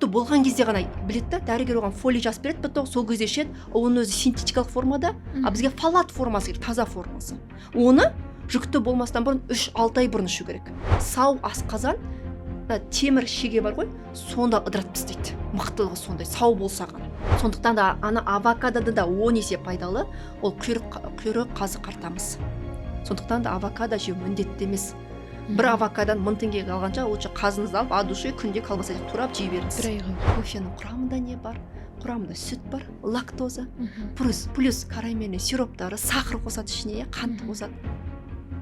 жүкті болған кезде ғана біледі да, дәрігер оған фолий жазып береді, бітті, сол кезде ішеді, оның өзі синтетикалық формада, а бізге фалат формасы керек, таза формасы. Оны жүкті болмастан бұрын 3-6 ай бұрын ішу керек. Сау асқазан, темір шеге бар ғой, сонда ыдыратып тастайды. Мықтылығы сондай, сау болса ғана. Сондықтан да ана авокадода да 10 есе пайдалы, ол құйрық қазы қартамыз. Сондықтан да авокадо жеу міндетті емес. Бір авокадан 1000 теңгеге алғанша, лучше қазыңызды алып, от души күнде колбаса турап жей беріңіз. Бір айға. Кофенің құрамында не бар? Құрамында сүт бар, лактоза, плюс карамельный сироптары, сахар қосады ішіне, қант қосады.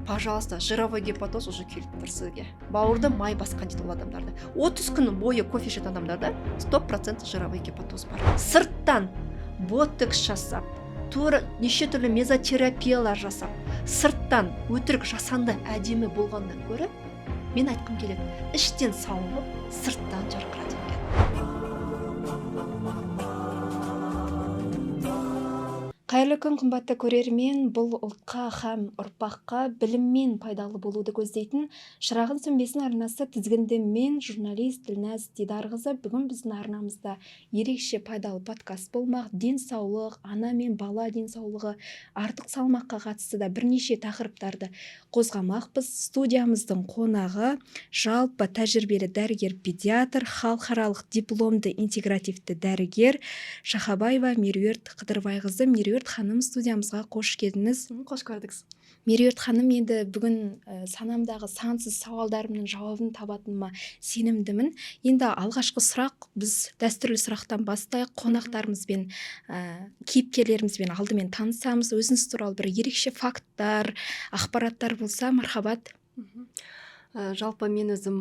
Пожалуйста, жировой гепатоз уже келіп тұр сізге. Бауырды май басқан дейді ол адамдарда. 30 күн бойы кофе ішетін адамдарда 100% жировой гепатоз бар. Сырттан ботокс жасап, неше түрлі мезотерапиялар жасап, сырттан өтірік жасанды әдемі болғаннан көрі, мен айтқым келеді, іштен сауығып, сырттан жарқырады екен. Қайырлы күн, қымбатты көрермен, бұл ұлтқа һәм ұрпаққа біліммен пайдалы болуды көздейтін Шырағың сөнбесін арнасы тізгінді мен журналист Ділназ Дидарқызы. Бүгін біздің арнамызда ерекше пайдалы подкаст болмақ. Денсаулық, ана мен бала денсаулығы, артық салмаққа қатысты да бірнеше тақырыптарды қозғамақпыз. Студиямыздың қонағы жалпы тәжірибелі дәрігер-педиатр, халықаралық дипломды интегративті дәрігер Шахабаева Меруерт Қыдырбайқызы. Меруерт ханым, студиямызға қош келдіңіз. Қош көрдік. Меруерт ханым, енді бүгін санамдағы сансыз сауалдарымның жауабын табатыныма сенімдімін. Енді алғашқы сұрақ, біз дәстүрлі сұрақтан бастайық. Қонақтарымызбен, кейіпкерлерімізбен алдымен танысамыз. Өзіңіз туралы бір ерекше факттар, ақпараттар болса, мархабат. Жалпы мен өзім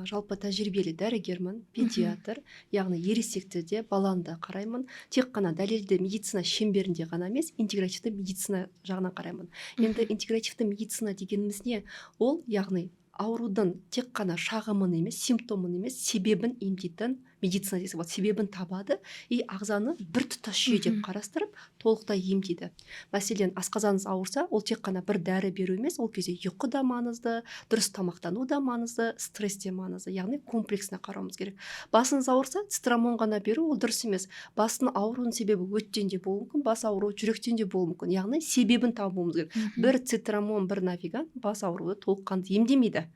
жалпы тәжірибелі дәрігермін, педиатр, яғни ересекті де баланы да қараймын. Тек қана дәлелді медицина шеңберінде ғана емес, интегративті медицина жағынан қараймын. Енді интегративті медицина дегеніміз не? Ол яғни аурудың тек қана шағымын емес, симптомын емес, себебін емдейтін медицина десе болады, себебін табады и ағзаны бір тұтас жүйе деп қарастырып, толықтай емдейді. Мәселен, асқазаныңыз ауырса, ол тек қана бір дәрі беру емес, ол кезде ұйқы да маңызды, дұрыс тамақтану да маңызды, стресс те маңызды, яғни комплексіне қарауымыз керек. Басыңыз ауырса, цитрамон ғана беру ол дұрыс емес. Бастың ауруының себебі өттен де болуы мүмкін, бас ауруы жүректен де болуы мүмкін. Яғни себебін табуымыз керек. Бір цитрамон, бір навиган бас ауруды толыққанды емдемейді.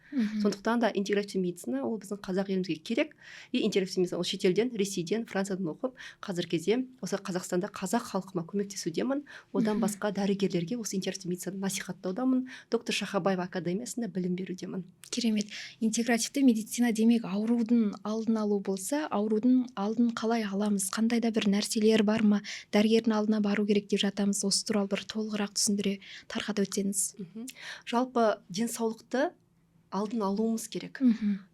Сондықтан да интегративті медицина ол біздің қазақ елімізге керек. И интегративті медицина ол шетелден, Ресейден, Франциядан оқып, қазір кезде осы Қазақстанда қазақ халқыма көмектесудемін. Одан басқа дәрігерлерге осы интегративті медицинаны насихаттаудамын. Доктор Шахабаева академиясында білім берудемін. Керемет. Интегративті медицина демек аурудың алдын алу болса, аурудың алдын қалай аламыз? Қандай да бір нәрселер бар ма? Дәрігердің алдына бару керек деп жатамыз. Осы туралы бір толығырақ түсіндіре тарқатып өтсеңіз. Жалпы денсаулықты алдын алуымыз керек.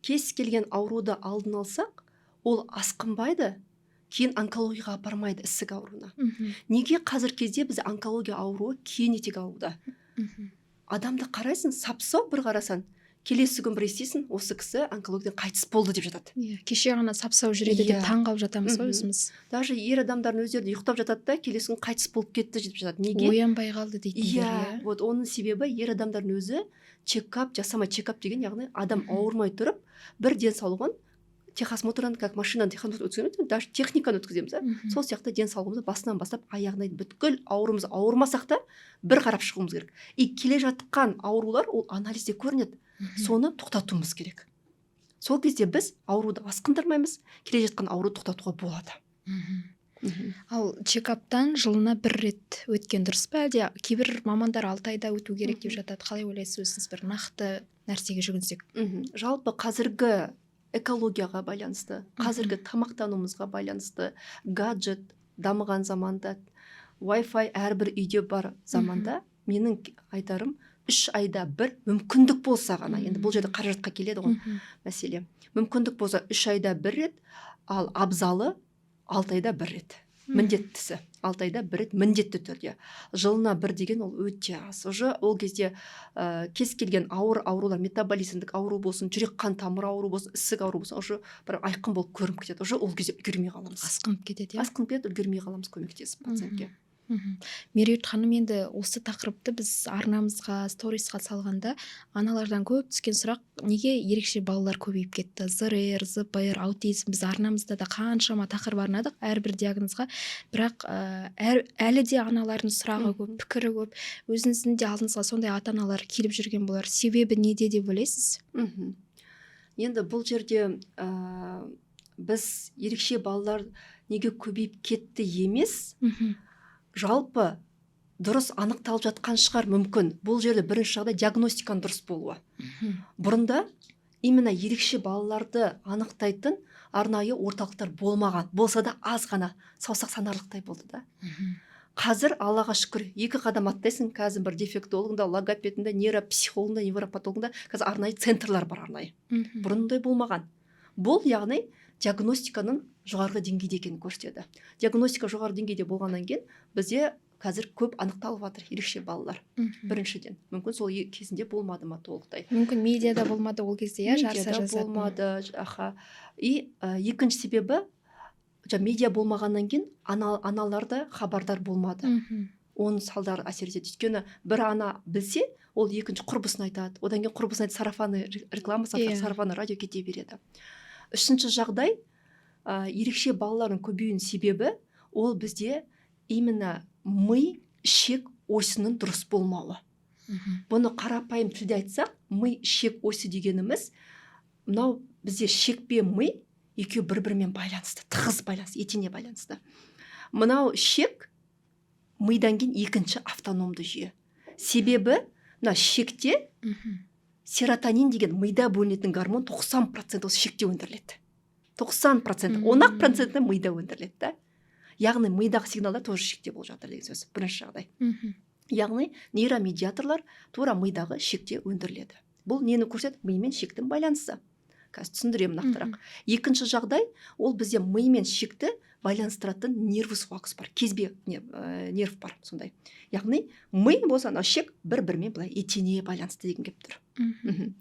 Кез келген ауруды алдын алсақ, ол асқынбайды, кейін онкологияға апармайды, ісік ауруына. Неге қазір кезде біз онкология ауруы кейін етек алуда? Адамды қарайсың, сап-сау бір қарасан, келесі күн бір естисің, осы кісі онкологиядан қайтыс болды деп жатады. Кеше ғана сап-сау жүреді деп таң қалып жатамыз ғой өзіміз. Даже ер адамдардың өздері ұйықтап жатады да, келесі күн қайтыс болып кетті деп жатады. Неге? Оянбай қалды дейтіндер. Вот оның себебі ер адамдардың өзі чекап жасамай, чекап деген яғни адам ауырмай тұрып, бір денсаулығын техосмотрдан, как машинаны өткіземіз, даже техниканы өткіземіз. Сол сияқты денсаулығымызды басынан бастап аяғына бүткіл аурумыз ауырмасақ та бір қарап шығуымыз керек. И келе жатқан аурулар ол анализде көрінеді. Соны тоқтатуымыз керек. Сол кезде біз ауруды асқындырмаймыз, келе жатқан ауруды тоқтатуға болады. Ал чекаптан жылына бір рет өткен дұрыс па, әлде кейбір мамандар 6 айда өту керек деп жатады. Қалай ойлайсыз өзіңіз, бір нақты нәрсеге жүгінсек? Жалпы қазіргі экологияға байланысты, қазіргі тамақтануымызға байланысты, гаджет дамыған заманда, Wi-Fi әрбір үйде бар заманда, менің айтарым 3 айда бір мүмкіндік болса ғана, енді бұл жерде қаражатқа келеді ғой мәселе. Мүмкіндік болса 3 айда бір рет, ал абзалы 6 айда бір рет. Міндеттісі 6 айда бір рет міндетті түрде. Жылына бір деген ол өте аз. Уже ол кезде кез келген аурулар, метаболизмдік ауру болсын, жүрек қан тамыр ауру болсын, ісік ауру болсын, уже бір айқын болып көрініп кетеді. Уже ол кезде үлгермей қаламыз. Асқынып кетеді. Асқынып кетеді, үлгермей қаламыз көмектесіп пациентке. Меруерт ханым, енді осы тақырыпты біз арнамызға, сторисқа салғанда аналардан көп түскен сұрақ, неге ерекше балалар көбейіп кетті? ЗРР, ЗПР, аутизм, біз арнамызда да қаншама тақырып арнадық әрбір диагнозға, бірақ әлі де аналардың сұрағы көп, пікірі көп. Өзіңіздің де алдыңызға сондай ата-аналар келіп жүрген болар. Себебі неде деп ойлайсыз? Енді бұл жерде біз ерекше балалар неге көбейіп кетті емес, жалпы дұрыс анықталып жатқан шығар мүмкін. Бұл жерде бірінші жағдай диагностиканың дұрыс болуы. Бұрында именно ерекше балаларды анықтайтын арнайы орталықтар болмаған. Болса да аз ғана, саусақ санарлықтай болды да. Қазір Аллаға шүкір 2 қадам аттайсың, қазір бір дефектологында, логопедінде, нейропсихологында, невропатологында қазір арнайы центрлар бар арнайы. Бұрындай болмаған. Бұл яғни диагностиканың жоғарғы деңгейде екенін көрсетеді. Диагностика жоғары деңгейде болғаннан кейін бізде қазір көп анықталып жатыр ерекше балалар. Біріншіден, мүмкін сол кезінде болмады ма толықтай. Мүмкін медиада болмады ол кезде, жарыса Медиада жазатын. болмады, И екінші себебі, медиа болмағаннан кейін аналарда хабардар болмады. Оның салдары әсер етеді. Өйткені бір ана білсе, ол екінші құрбысын айтады. Одан кейін құрбысын айтады, сарафаны реклама, сарафаны радио кете береді. Үшінші жағдай, ерекше балалардың көбеюінің себебі, ол бізде именно ми ішек осының дұрыс болмауы. Бұны қарапайым тілде айтсақ, ми ішек осы дегеніміз, мынау бізде шек пен ми екеуі бір-бірімен байланысты, тығыз байланысты, етене байланысты. Мынау шек мидан кейін екінші автономды жүйе. Себебі мына шекте серотонин деген мида бөлінетін гормон 90% осы шекте өндіріледі. 90%, 10% мида өндіріледі. Яғни мидағы сигналдар тоже шекте болып жатыр деген сөз. Бірінші жағдай. Яғни нейромедиаторлар тура мидағы шекте өндіріледі. Бұл нені көрсетеді? Ми мен шектің байланысы. Қазір түсіндіремін нақтырақ. Екінші жағдай, ол бізде ми мен шекті байланыстыратын нервус флакс бар, кезбе нерв бар сондай. Яғни ми болса, шек бір-бірімен былай етене байланысты деген келіп тұр.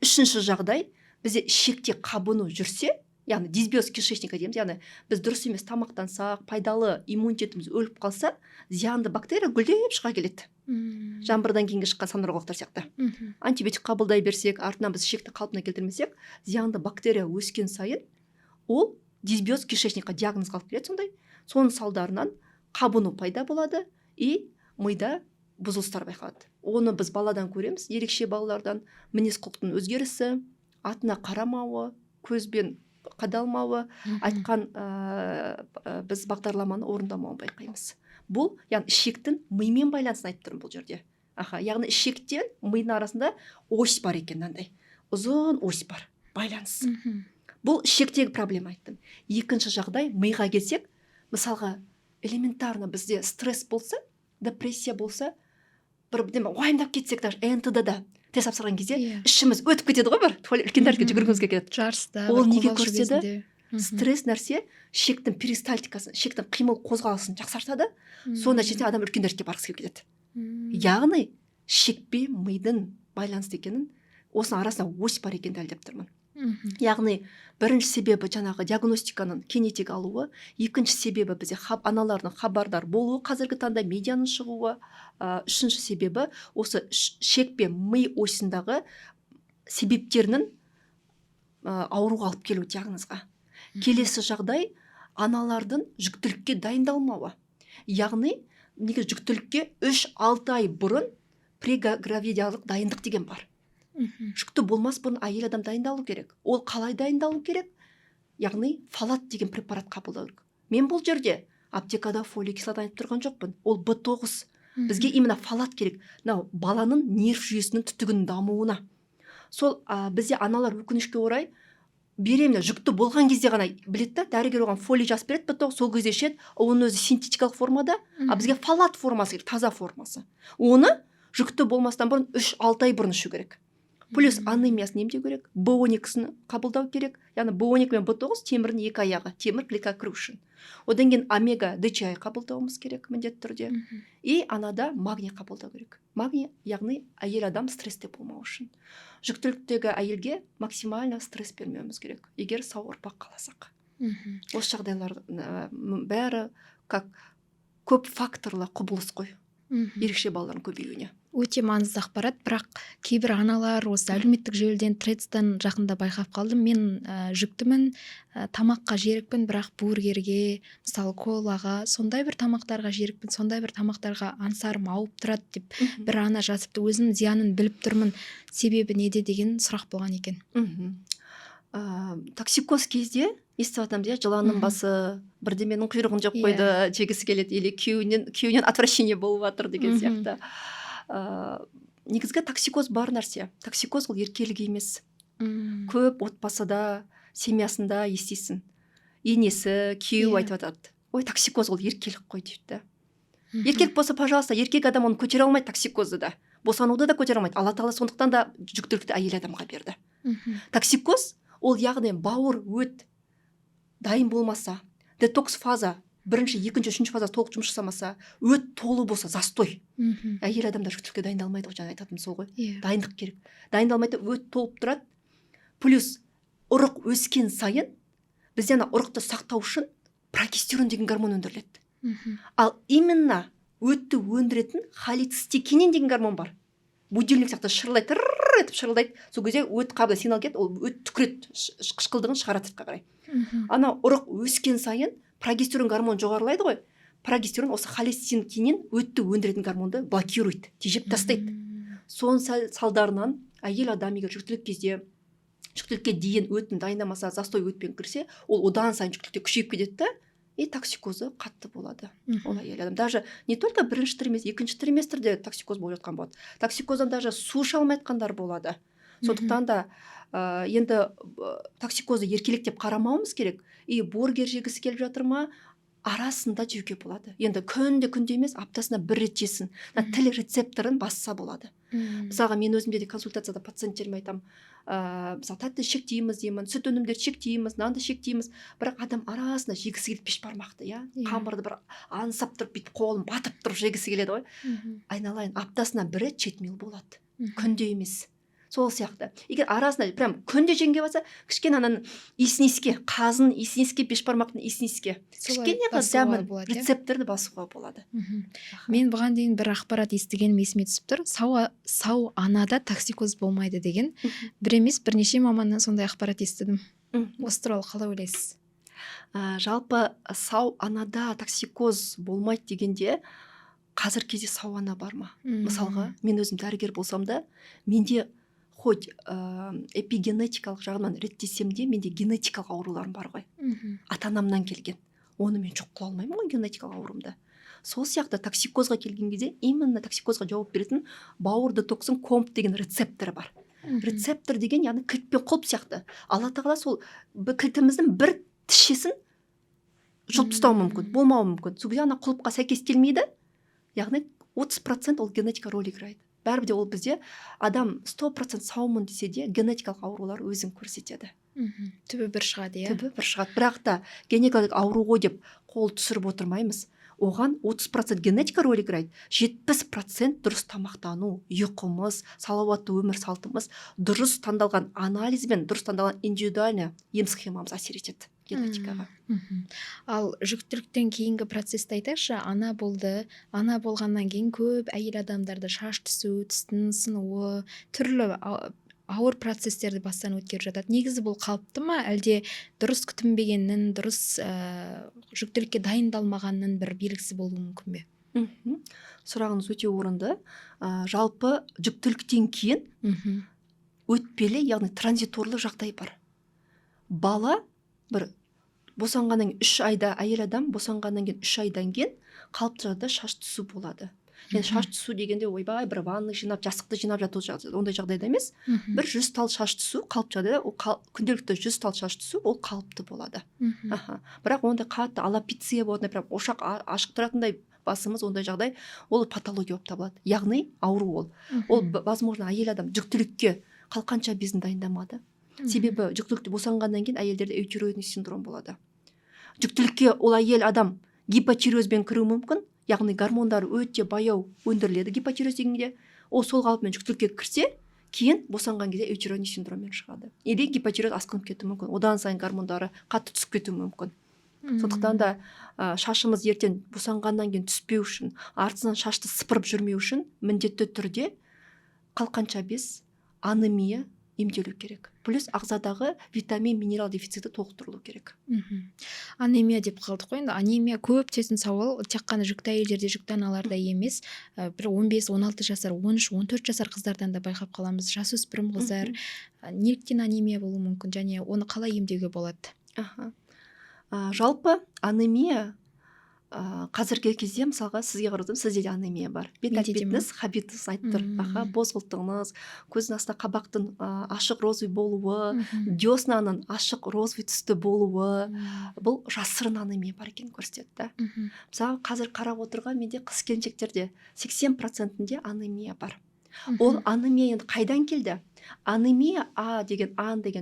Үшінші жағдай, бізде шекте қабыну жүрсе, яғни дисбиоз кишечника дейміз, яғни біз дұрыс емес тамақтансақ, пайдалы иммунитетіміз өліп қалса, зиянды бактерия гүлдеп шыға келеді. Жаңбырдан кейінгі шыққан сандырғылықтар сияқты. Антибиотик қабылдай берсек, артынан біз шекті қалпына келтірмесек, зиянды бактерия өскен сайын, ол дисбиоз кишечника диагнозға алып келеді сондай. Соның салдарынан қабыну пайда болады и мида бұзылыстар байқалады. Оны біз баладан көреміз, ерекше балалардан мінез құлықтың өзгерісі, атына қарамауы, көзбен қадалмауы, айтқан біз бағдарламаны орындамауын байқаймыз. Бұл, яғни шектің мимен байланысын айтып тұрмын бұл жерде. Яғни шектен мидың арасында ось бар екен, мынандай. Ұзын ось бар, байланыс. Бұл шектегі проблема айттым. Екінші жағдай, миға келсек, мысалға элементарно бізде стресс болса, депрессия болса, бір уайымдап кетсек, даже НТД-да тест тапсырған кезде ішіміз өтіп кетеді ғой, бір үлкен дәрігерге жүгіргімізге келеді. Жарыста, ол неге көрсетеді? Стресс нәрсе шектің перистальтикасын, шектің қимыл қозғалысын жақсартады. Соның нәтижесінде адам үлкен дәртке барғысы келіп кетеді. Яғни шекпе мидың байланысты екенін, осының арасында ось бар екенін дәлелдеп тұрмын. Яғни бірінші себебі жаңағы диагностиканың кенетек алуы, екінші себебі бізде аналардың хабардар болуы, қазіргі таңда медианың шығуы, үшінші себебі осы шек пен ми осындағы себептерінің ауруға алып келу диагнозға. Келесі жағдай, аналардың жүктілікке дайындалмауы. Яғни неге жүктілікке 3-6 ай бұрын прегравидиялық дайындық деген бар. Жүкті болмас бұрын әйел адам дайындалу керек. Ол қалай дайындалу керек? Яғни фолат деген препарат қабылдау керек. Мен бұл жерде аптекада фолий кислота айтып тұрған жоқпын. Ол B9. Бізге именно фолат керек. Баланың нерв жүйесінің түтігінің дамуына. Сол бізде аналар өкінішке орай беремін, жүкті болған кезде ғана білетті, дәрігер оған фолий жазып береді, B9, сол кезде ішеді, оның өзі синтетикалық формада, бізге фолат формасы керек, таза формасы. Оны жүкті болмастан бұрын 3-6 ай бұрын ішу керек. Плюс анемиясын емдеу керек, B12-сін қабылдау керек. Яғни B12 мен B9 темірдің екі аяғы, темір клетка кіру үшін. Одан кейін омега ДЧА қабылдауымыз керек міндетті түрде. И анада магний қабылдау керек. Магний, яғни әйел адам стрессте болмау үшін. Жүктіліктегі әйелге максимально стресс бермеуіміз керек, егер сау ұрпақ қаласақ. Осы жағдайлар бәрі как көп факторлы құбылыс қой Мгм. ерекше балалардың көбеюіне. Өте маңызды ақпарат, бірақ кейбір аналар осы әлеуметтік желіден тредстан жақында байқап қалдым. Мен жүктімін, тамаққа жерікпін, бірақ бургерге, мысалы колаға, сондай бір тамақтарға жерікпін, сондай бір тамақтарға аңсарым ауып тұрады деп бір ана жазыпты. Өзім зиянын біліп тұрмын, себебі неде деген сұрақ болған екен. Токсикоз кезде естіп жатамыз иә, жыланның басы бірдеменің құйрығын жеп қойды, жегісі келеді, или күйеуінен отвращение болып жатыр деген сияқты. Негізгі токсикоз бар нәрсе. Токсикоз ол еркелік емес. Көп отбасыда, семьясында естисің. Енесі, күйеуі айтып жатады. Ой, токсикоз ол еркелік қой дейді. Еркек болса, пожалуйста, еркек адам оны көтере алмайды токсикозды да. Босануды да көтере алмайды. Алла тағала сондықтан да жүктілікті әйел адамға берді. Токсикоз ол яғни бауыр өт дайын болмаса, детокс фаза бірінші, екінші, үшінші фаза толық жұмыс жасамаса, өт толы болса, застой. Әйел адамдар жүктілікке дайындалмайды ғой, жаңа айтатыным сол ғой. Дайындық керек. Дайындалмайды, өт толып тұрады. Плюс ұрық өскен сайын бізде ұрықты сақтау үшін прогестерон деген гормон өндіріледі. Ал именно өтті өндіретін холецистекинин деген гормон бар. Будильник сияқты шырылдайды, етіп шырылдайды. Сол кезде өт қабылдайды, сигнал келеді, ол өт түкіреді, қышқылдығын шығарады сыртқа қарай. Ана ұрық өскен сайын прогестерон гормон жоғарылайды ғой. Прогестерон осы холецистекинин өтті өндіретін гормонды блокирует, тежеп тастайды. Соның салдарынан әйел адам егер жүктілікке дейін өтін дайындамаса, застой өтпен кірсе, ол одан сайын жүктілікте күшейіп кетеді да, и токсикозы қатты болады. Ол әйел адам. Даже не только бірінші триместр, екінші триместрде токсикоз болып жатқан болады. Токсикоздан даже су іше алмай жатқандар болады. Сондықтан да енді токсикозы еркелік деп қарамауымыз керек. И бургер жегісі келіп жатыр ма, арасында жеуге болады. Енді күнде емес, аптасына бір рет жесін. Тіл рецепторын басса болады. Мысалға мен өзімде де консультацияда пациенттеріме айтамын, мысалы тәтті шектейміз деймін, сүт өнімдерді шектейміз, нанды шектейміз, бірақ адам арасында жегісі келіп бешбармақты, қамырды бір аңсап тұрып, бүйтіп қолын батып тұрып жегісі келеді ғой. Айналайын, аптасына бір рет читмил болады. Күнде емес. Сол сияқты. Егер арасында прям күнде жеңге баса, кішкене анан исниске, қазын исниске, бешбармақтың исниске, кішкене дәмін, рецепторды басуға болады. Мен бұған дейін бір ақпарат естігенім есіме түсіп тұр. Сау анада токсикоз болмайды деген. Бір емес, бірнеше маманнан сондай ақпарат естідім. Осы туралы қалай ойлайсыз? Жалпы сау анада токсикоз болмайды дегенде, қазір кезде сау ана бар ма? Мысалға, мен өзім дәрігер болсам да, менде хоть эпигенетикалық жағынан реттесем де, менде генетикалық ауруларым бар ғой. Ата-анамнан келген. Оны мен жоқ қыла алмаймын ғой, генетикалық ауруымды. Сол сияқты токсикозға келген кезде, именно токсикозға жауап беретін бауыр детоксын комп деген рецепторы бар. Рецептор деген, яғни кілт пен құлып сияқты. Алла тағала сол кілтіміздің бір тішесін жұлып тастауы мүмкін, болмауы мүмкін. Сол кезде ана құлыпқа сәйкес келмейді, яғни 30% ол генетика рөл играйды. Бәрібір де ол бізде адам 100% саумын десе де, генетикалық аурулар өзін көрсетеді. Түбі бір шығады, Түбі бір шығады. Бірақ та генетикалық ауру ғой деп қол түсіріп отырмаймыз. Оған 30% генетика рөл играйды, 70% дұрыс тамақтану, ұйқымыз, салауатты өмір салтымыз, дұрыс таңдалған анализ бен дұрыс таңдалған индивидуальный ем схемамыз әсер етеді генетикаға. Ал жүктіліктен кейінгі процессті айтайықшы, ана болды, ана болғаннан кейін көп әйел адамдарды шаш түсу, тістің сынуы, түрлі ауыр процесстерді бастан өткеріп жатады. Негізі бұл қалыпты ма, әлде дұрыс күтінбегеннің, дұрыс жүктілікке дайындалмағанның бір белгісі болуы мүмкін бе? Сұрағыңыз өте орынды. Жалпы жүктіліктен кейін өтпелі, яғни транзиторлы жағдай бар. Бала бір босанғаннан кейін 3 айда, әйел адам босанғаннан кейін 3 айдан кейін қалыпты жағдайда шаш түсу болады. Енді шаш түсу дегенде ойбай бір ванны жинап, жастықты жинап жату ондай жағдайда емес. Бір 100 тал шаш түсу қалыпты жағдайда, күнделікті 100 тал шаш түсу ол қалыпты болады. Бірақ ондай қатты аллопеция болады, прям ошақ ашық тұратындай басымыз, ондай жағдай, ол патология болып табылады. Яғни ауру ол. Ол возможно әйел адам жүктілікке қалқанша безін дайындамады. Себебі жүктілікте босанғаннан кейін әйелдерде эутироидный синдром болады. Жүктілікке ол әйел адам гипотиреозбен кіруі мүмкін, яғни гормондар өте баяу өндіріледі гипотиреоз дегенде, ол сол қалыппен жүктілікке кірсе, кейін босанған кезде эутироидный синдроммен шығады. Или гипотиреоз асқынып кетуі мүмкін, одан сайын гормондары қатты түсіп кетуі мүмкін. Сондықтан да шашымыз ертең босанғаннан кейін түспеу үшін, артынан шашты сыпырып жүрмеу үшін міндетті түрде қалқанша без анемия емделу керек. Плюс ағзадағы витамин, минерал дефициті толықтырылу керек. Анемия деп қалдық қой, енді анемия көп түсетін сауал, тек қана жүкті әйелдерде, жүкті аналарда емес, бір 15-16 жасар, 13-14 жасар қыздардан да байқап қаламыз. Жасөспірім қыздар неліктен анемия болуы мүмкін және оны қалай емдеуге болады? Жалпы анемия қазіргі кезде мысалға сізге қарадым, сізде де анемия бар. Бет-әлпетіңіз, хабитіңіз айтып тұр. Бозғылтығыңыз, көздің астында қабақтың ашық розовый болуы, деснаның ашық розовый түсті болуы, бұл жасырын анемия бар екенін көрсетеді. Мысалы қазір қарап отырған менде қыз-келіншектерде 80%-інде анемия бар. Ол анемия енді қайдан келді? Анемия деген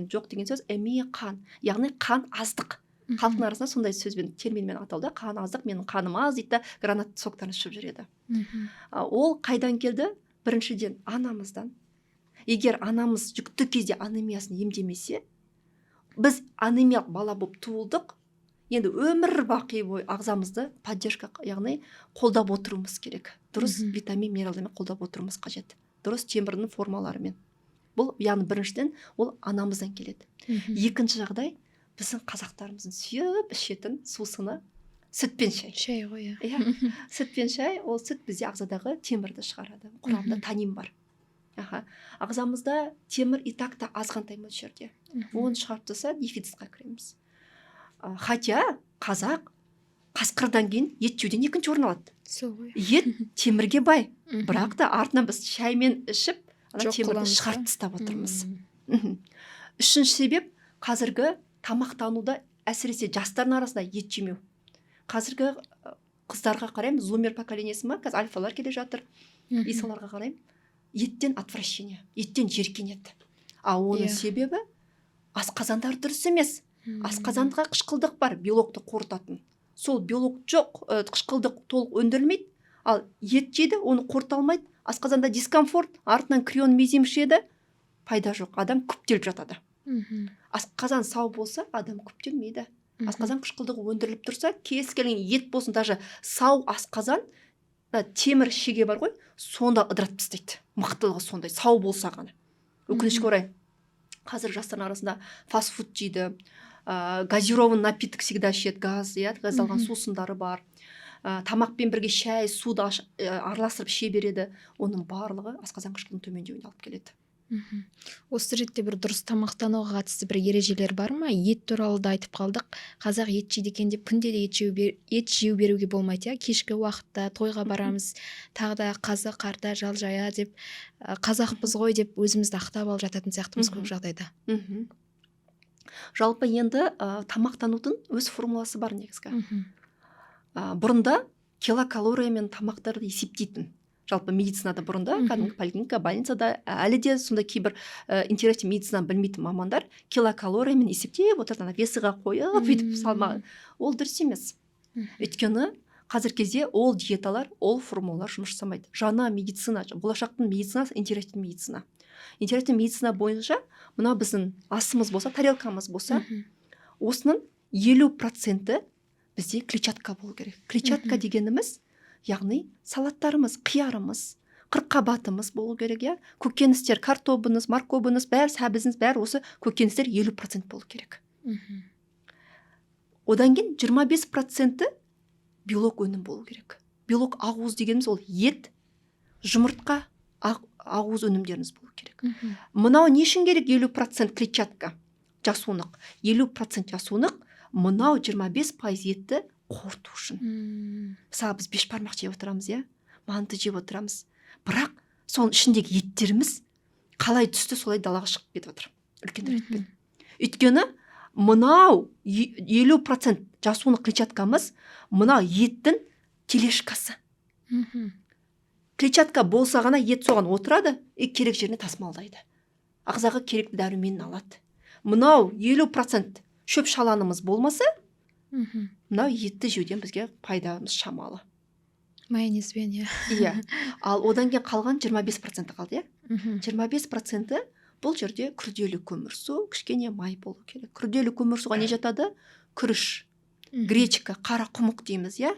жоқ деген сөз, эмия қан, яғни қан аздық. Халықтың арасында сондай сөзбен, терминмен атауда, қан аздық, менің қаным аз дейді, гранат соктарын ішіп жүреді. Ол қайдан келді? Біріншіден анамыздан. Егер анамыз жүкті кезде анемиясын емдемесе, біз анемиялық бала болып туылдық, енді өмір бақи бойы ағзамызды поддержка, яғни қолдап отыруымыз керек. Дұрыс витамин, минералдармен қолдап отыруымыз қажет. Дұрыс темірдің формаларымен. Бұл яғни біріншіден ол анамыздан келеді. Екінші жағдай, біздің қазақтарымыздың сүйіп ішетін сусыны сүт пен шай. Шай ғой. Сүт пен шай, ол сүт бізде ағзадағы темірді шығарады. Құрамында танин бар. Ағзамызда темір и так та азғантай мөлшерде. Оны шығарып тастаса дефицитқа кіреміз. Хотя қазақ қасқырдан кейін ет жеуден екінші орын алады. Ет темірге бай. Бірақ та артынан біз шаймен ішіп, темірді шығарып тастап отырмыз. Үшінші себеп, қазіргі тамақтануда әсіресе жастардың арасында ет жемеу. Қазіргі қыздарға қараймын, зумер поколениясы ма, қазір альфалар келе жатыр. И соларға қараймын, еттен отвращение, еттен жеркенеді. Оның себебі асқазандар дұрыс емес. Асқазанға қышқылдық бар, белокты қорытатын. Сол белок жоқ, қышқылдық толық өндірілмейді. Ал ет жейді, оны қорыта алмайды. Асқазанда дискомфорт, артынан крион мезем ішеді, пайда жоқ, адам күптеліп жатады. Асқазан сау болса, адам күптелмейді. Асқазан қышқылдығы өндіріліп тұрса, кез келген ет болсын, даже сау асқазан, темір шеге бар ғой, сонда ыдыратып тастайды. Мықтылығы сондай, сау болса ғана. Өкінішке орай, қазір жастардың арасында фастфуд жейді, газированный напиток всегда ішеді, газдалған сусындары бар. Тамақпен бірге шай, суды араластырып іше береді. Оның барлығы асқазан қышқылының төмендеуіне алып келеді. Осы ретте бір дұрыс тамақтануға қатысты бір ережелер бар ма? Ет туралы да айтып қалдық. Қазақ ет жейді екен деп күнде де ет жеу беруге болмайды. Кешкі уақытта тойға барамыз, тағы да қазы, қарта, жал жая деп, қазақпыз ғой деп өзімізді ақтап алып жататын сияқтымыз көп жағдайда. Жалпы енді тамақтанудың өз формуласы бар негізгі. Бұрында килокалориямен тамақтарды есептейтін. Жалпы медицинада бұрында, кәдімгі поликлиника, больницада әлі де сонда кейбір интерактив медицинаны білмейтін мамандар килокалориямен есептеп отырды, весіға қойып, бүйтіп салмаған. Ол дұрыс емес. Өйткені қазір кезде ол диеталар, ол формулалар жұмыс жасамайды. Жаңа медицина, болашақтың медицинасы интерактив медицина. Интерактив медицина бойынша, мына біздің асымыз болса, тарелкамыз болса, осының 50% бізде клетчатка болу керек. Клетчатка дегеніміз, яғни салаттарымыз, қиярымыз, қырыққабатымыз болу керек, көкөністер, картобыңыз, морковыңыз, бәрі сәбізіңіз, бәрі осы көкөністер 50% болу керек. Одан кейін 25% белок өнім болу керек. Белок ақуыз дегеніміз ол ет, жұмыртқа, ақуыз өнімдеріңіз болу керек. Мынау не үшін керек 50% клетчатка? Жасуынық. 50% жасуынық, мынау 25% етті қорыту үшін. Мысалы біз бешбармақ жеп отырамыз, манты жеп отырамыз. Бірақ соның ішіндегі еттеріміз қалай түсті, солай далаға шығып кетіп отыр. Үлкен ретпен. Өйткені мынау 50% жасуынық клетчаткамыз, мынау еттің телешкасы. Клетчатка болса ғана ет соған отырады, керек жеріне тасымалдайды. Ағзаға керекті дәруменін алады. Мынау 50% шөп шаланымыз болмаса, мынау етті жеуден бізге пайдамыз шамалы. Майонезбен, Ал одан кейін қалған 25% қалды, 25% бұл жерде күрделі көмірсу, кішкене май болу керек. Күрделі көмірсуға не жатады? Күріш, гречка, қара құмық дейміз, иә.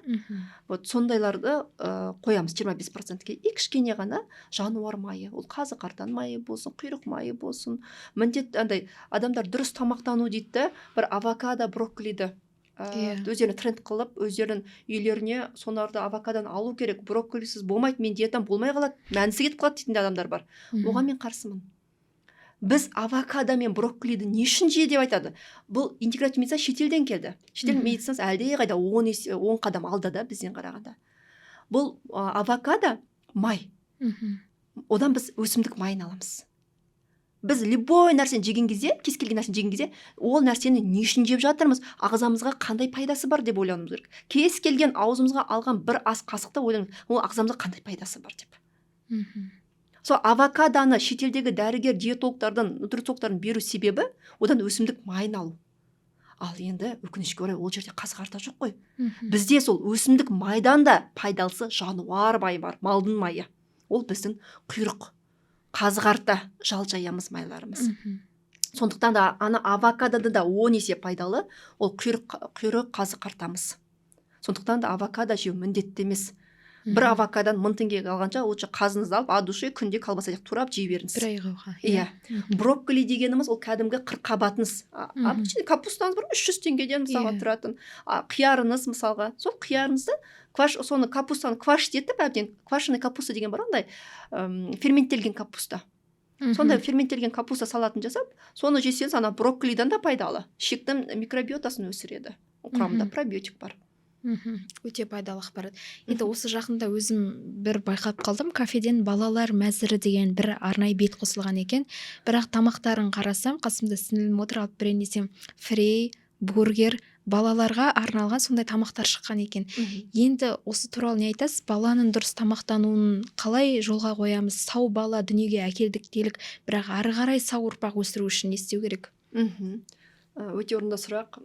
Вот сондайларды қоямыз 25%-ке. И кішкене ғана жануар майы, ол қазы қартаң майы болсын, құйрық майы болсын. Міндетті андай адамдар дұрыс тамақтану дейді да, бір авокадо, брокколиді өздеріне тренд қылып, өздерінің үйлеріне сонарды авокадоны алу керек. Брокколисіз болмайды, мен диетам болмай қалады, мәнісі кетіп қалады дейтін адамдар бар. Оған мен қарсымын. Біз авокадо мен брокколиді не үшін жиі деп айтады? Бұл интегративті медицина шетелден келді. Шетел медицинасы әлде қайда 10 қадам алда да бізден қарағанда. Бұл авокадо май. Одан біз өсімдік майын аламыз. Біз любой нәрсені жеген кезде, кез келген нәрсені жеген кезде, ол нәрсені не үшін жеп жатырмыз, ағзамызға қандай пайдасы бар деп ойлануымыз керек. Кез келген аузымызға алған бір ас қасықта ойлаңыз, ол ағзамызға қандай пайдасы бар деп. Сол авокадоны шетелдегі дәрігер, диетологтардан, нутрициологтардың беру себебі одан өсімдік майын алу. Ал енді өкінішке орай ол жерде қазы қарта жоқ қой. Бізде сол өсімдік майдан да пайдалысы жануар майы бар, малдың майы. Ол біздің құйрық, қазы қарта, жал жаямыз майларымыз. Сондықтан да ана авокадода да 10 есе пайдалы, ол құйрық қазы қартамыз. Сондықтан да авокадо жеу міндетті емес. Бір авокадодан 1000 теңгеге алғанша лучше қазыңызды алып, душе күнде колбаса жеп турап жей беріңіз. Бір айға. Иә. Брокколи дегеніміз ол кәдімгі қырыққабатыңыз. Обычный капустаңыз бар 300 теңгеден мысалға тұратын. Қиярыңыз мысалға. Сол қиярыңызды соны капустаны кваш етіп, әбден квашеный капуста деген бар, ондай ферменттелген капуста. Сондай ферменттелген капуста салатын жасап, соны жесеңіз, ана брокколидан да пайдалы. Ішектің микробиотасын өсіреді. Құрамында пробиотик бар. Өте пайдалы ақпарат. Енді осы жақында өзім бір байқап қалдым, кафеден балалар мәзірі деген бір арнайы бет қосылған екен. Бірақ тамақтарын қарасам, қасымда сіңілім отыр, алып берейін десем, фрей, бургер, балаларға арналған сондай тамақтар шыққан екен. Енді осы туралы не айтасыз? Баланың дұрыс тамақтануын қалай жолға қоямыз? Сау бала дүниеге әкелдік делік, бірақ ары қарай сау ұрпақ өсіру үшін не істеу керек? Өте орынды сұрақ.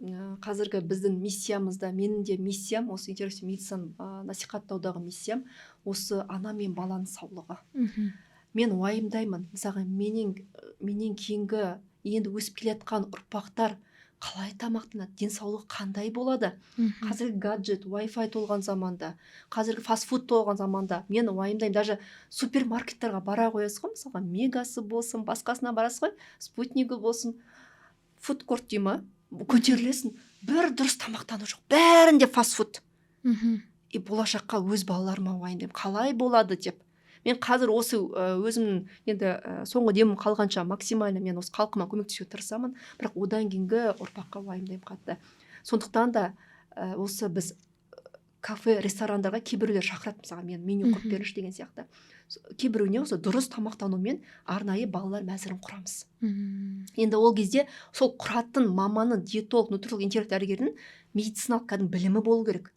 Қазіргі біздің миссиямызда, менің де миссиям, осы интерактивті медицинаны насихаттаудағы миссиям, осы ана мен баланың саулығы. Мен уайымдаймын, мысалға менен кейінгі енді өсіп келатқан ұрпақтар қалай тамақтанады, денсаулығы қандай болады? Қазіргі гаджет, Wi-Fi толған заманда, қазіргі фастфуд толған заманда мен уайымдаймын. Даже супермаркеттарға бара қоясыз ғой, мысалға Мегасы болсын, басқасына барасыз ғой, Спутнигі болсын, фудкорт деймі, көтерілесің, бір дұрыс тамақтану жоқ, бәрінде фастфуд. И болашаққа өз балаларыма уайымдаймын, қалай болады деп. Мен қазір осы өзімнің енді соңғы демім қалғанша максимально мен осы халқыма көмектесуге тырысамын, бірақ одан кейінгі ұрпаққа уайымдаймын қатты. Сондықтан да осы біз кафе, ресторандарға кейбіреулер шақырады, мысалға мен меню құрып беріңізші деген сияқты. Кейбіреуіне осы дұрыс тамақтанумен арнайы балалар мәзірін құрамыз. Енді ол кезде сол құратын маманың, диетолог, нутрициолог, интеллект дәрігердің медициналық кәдімгі білімі болу керек.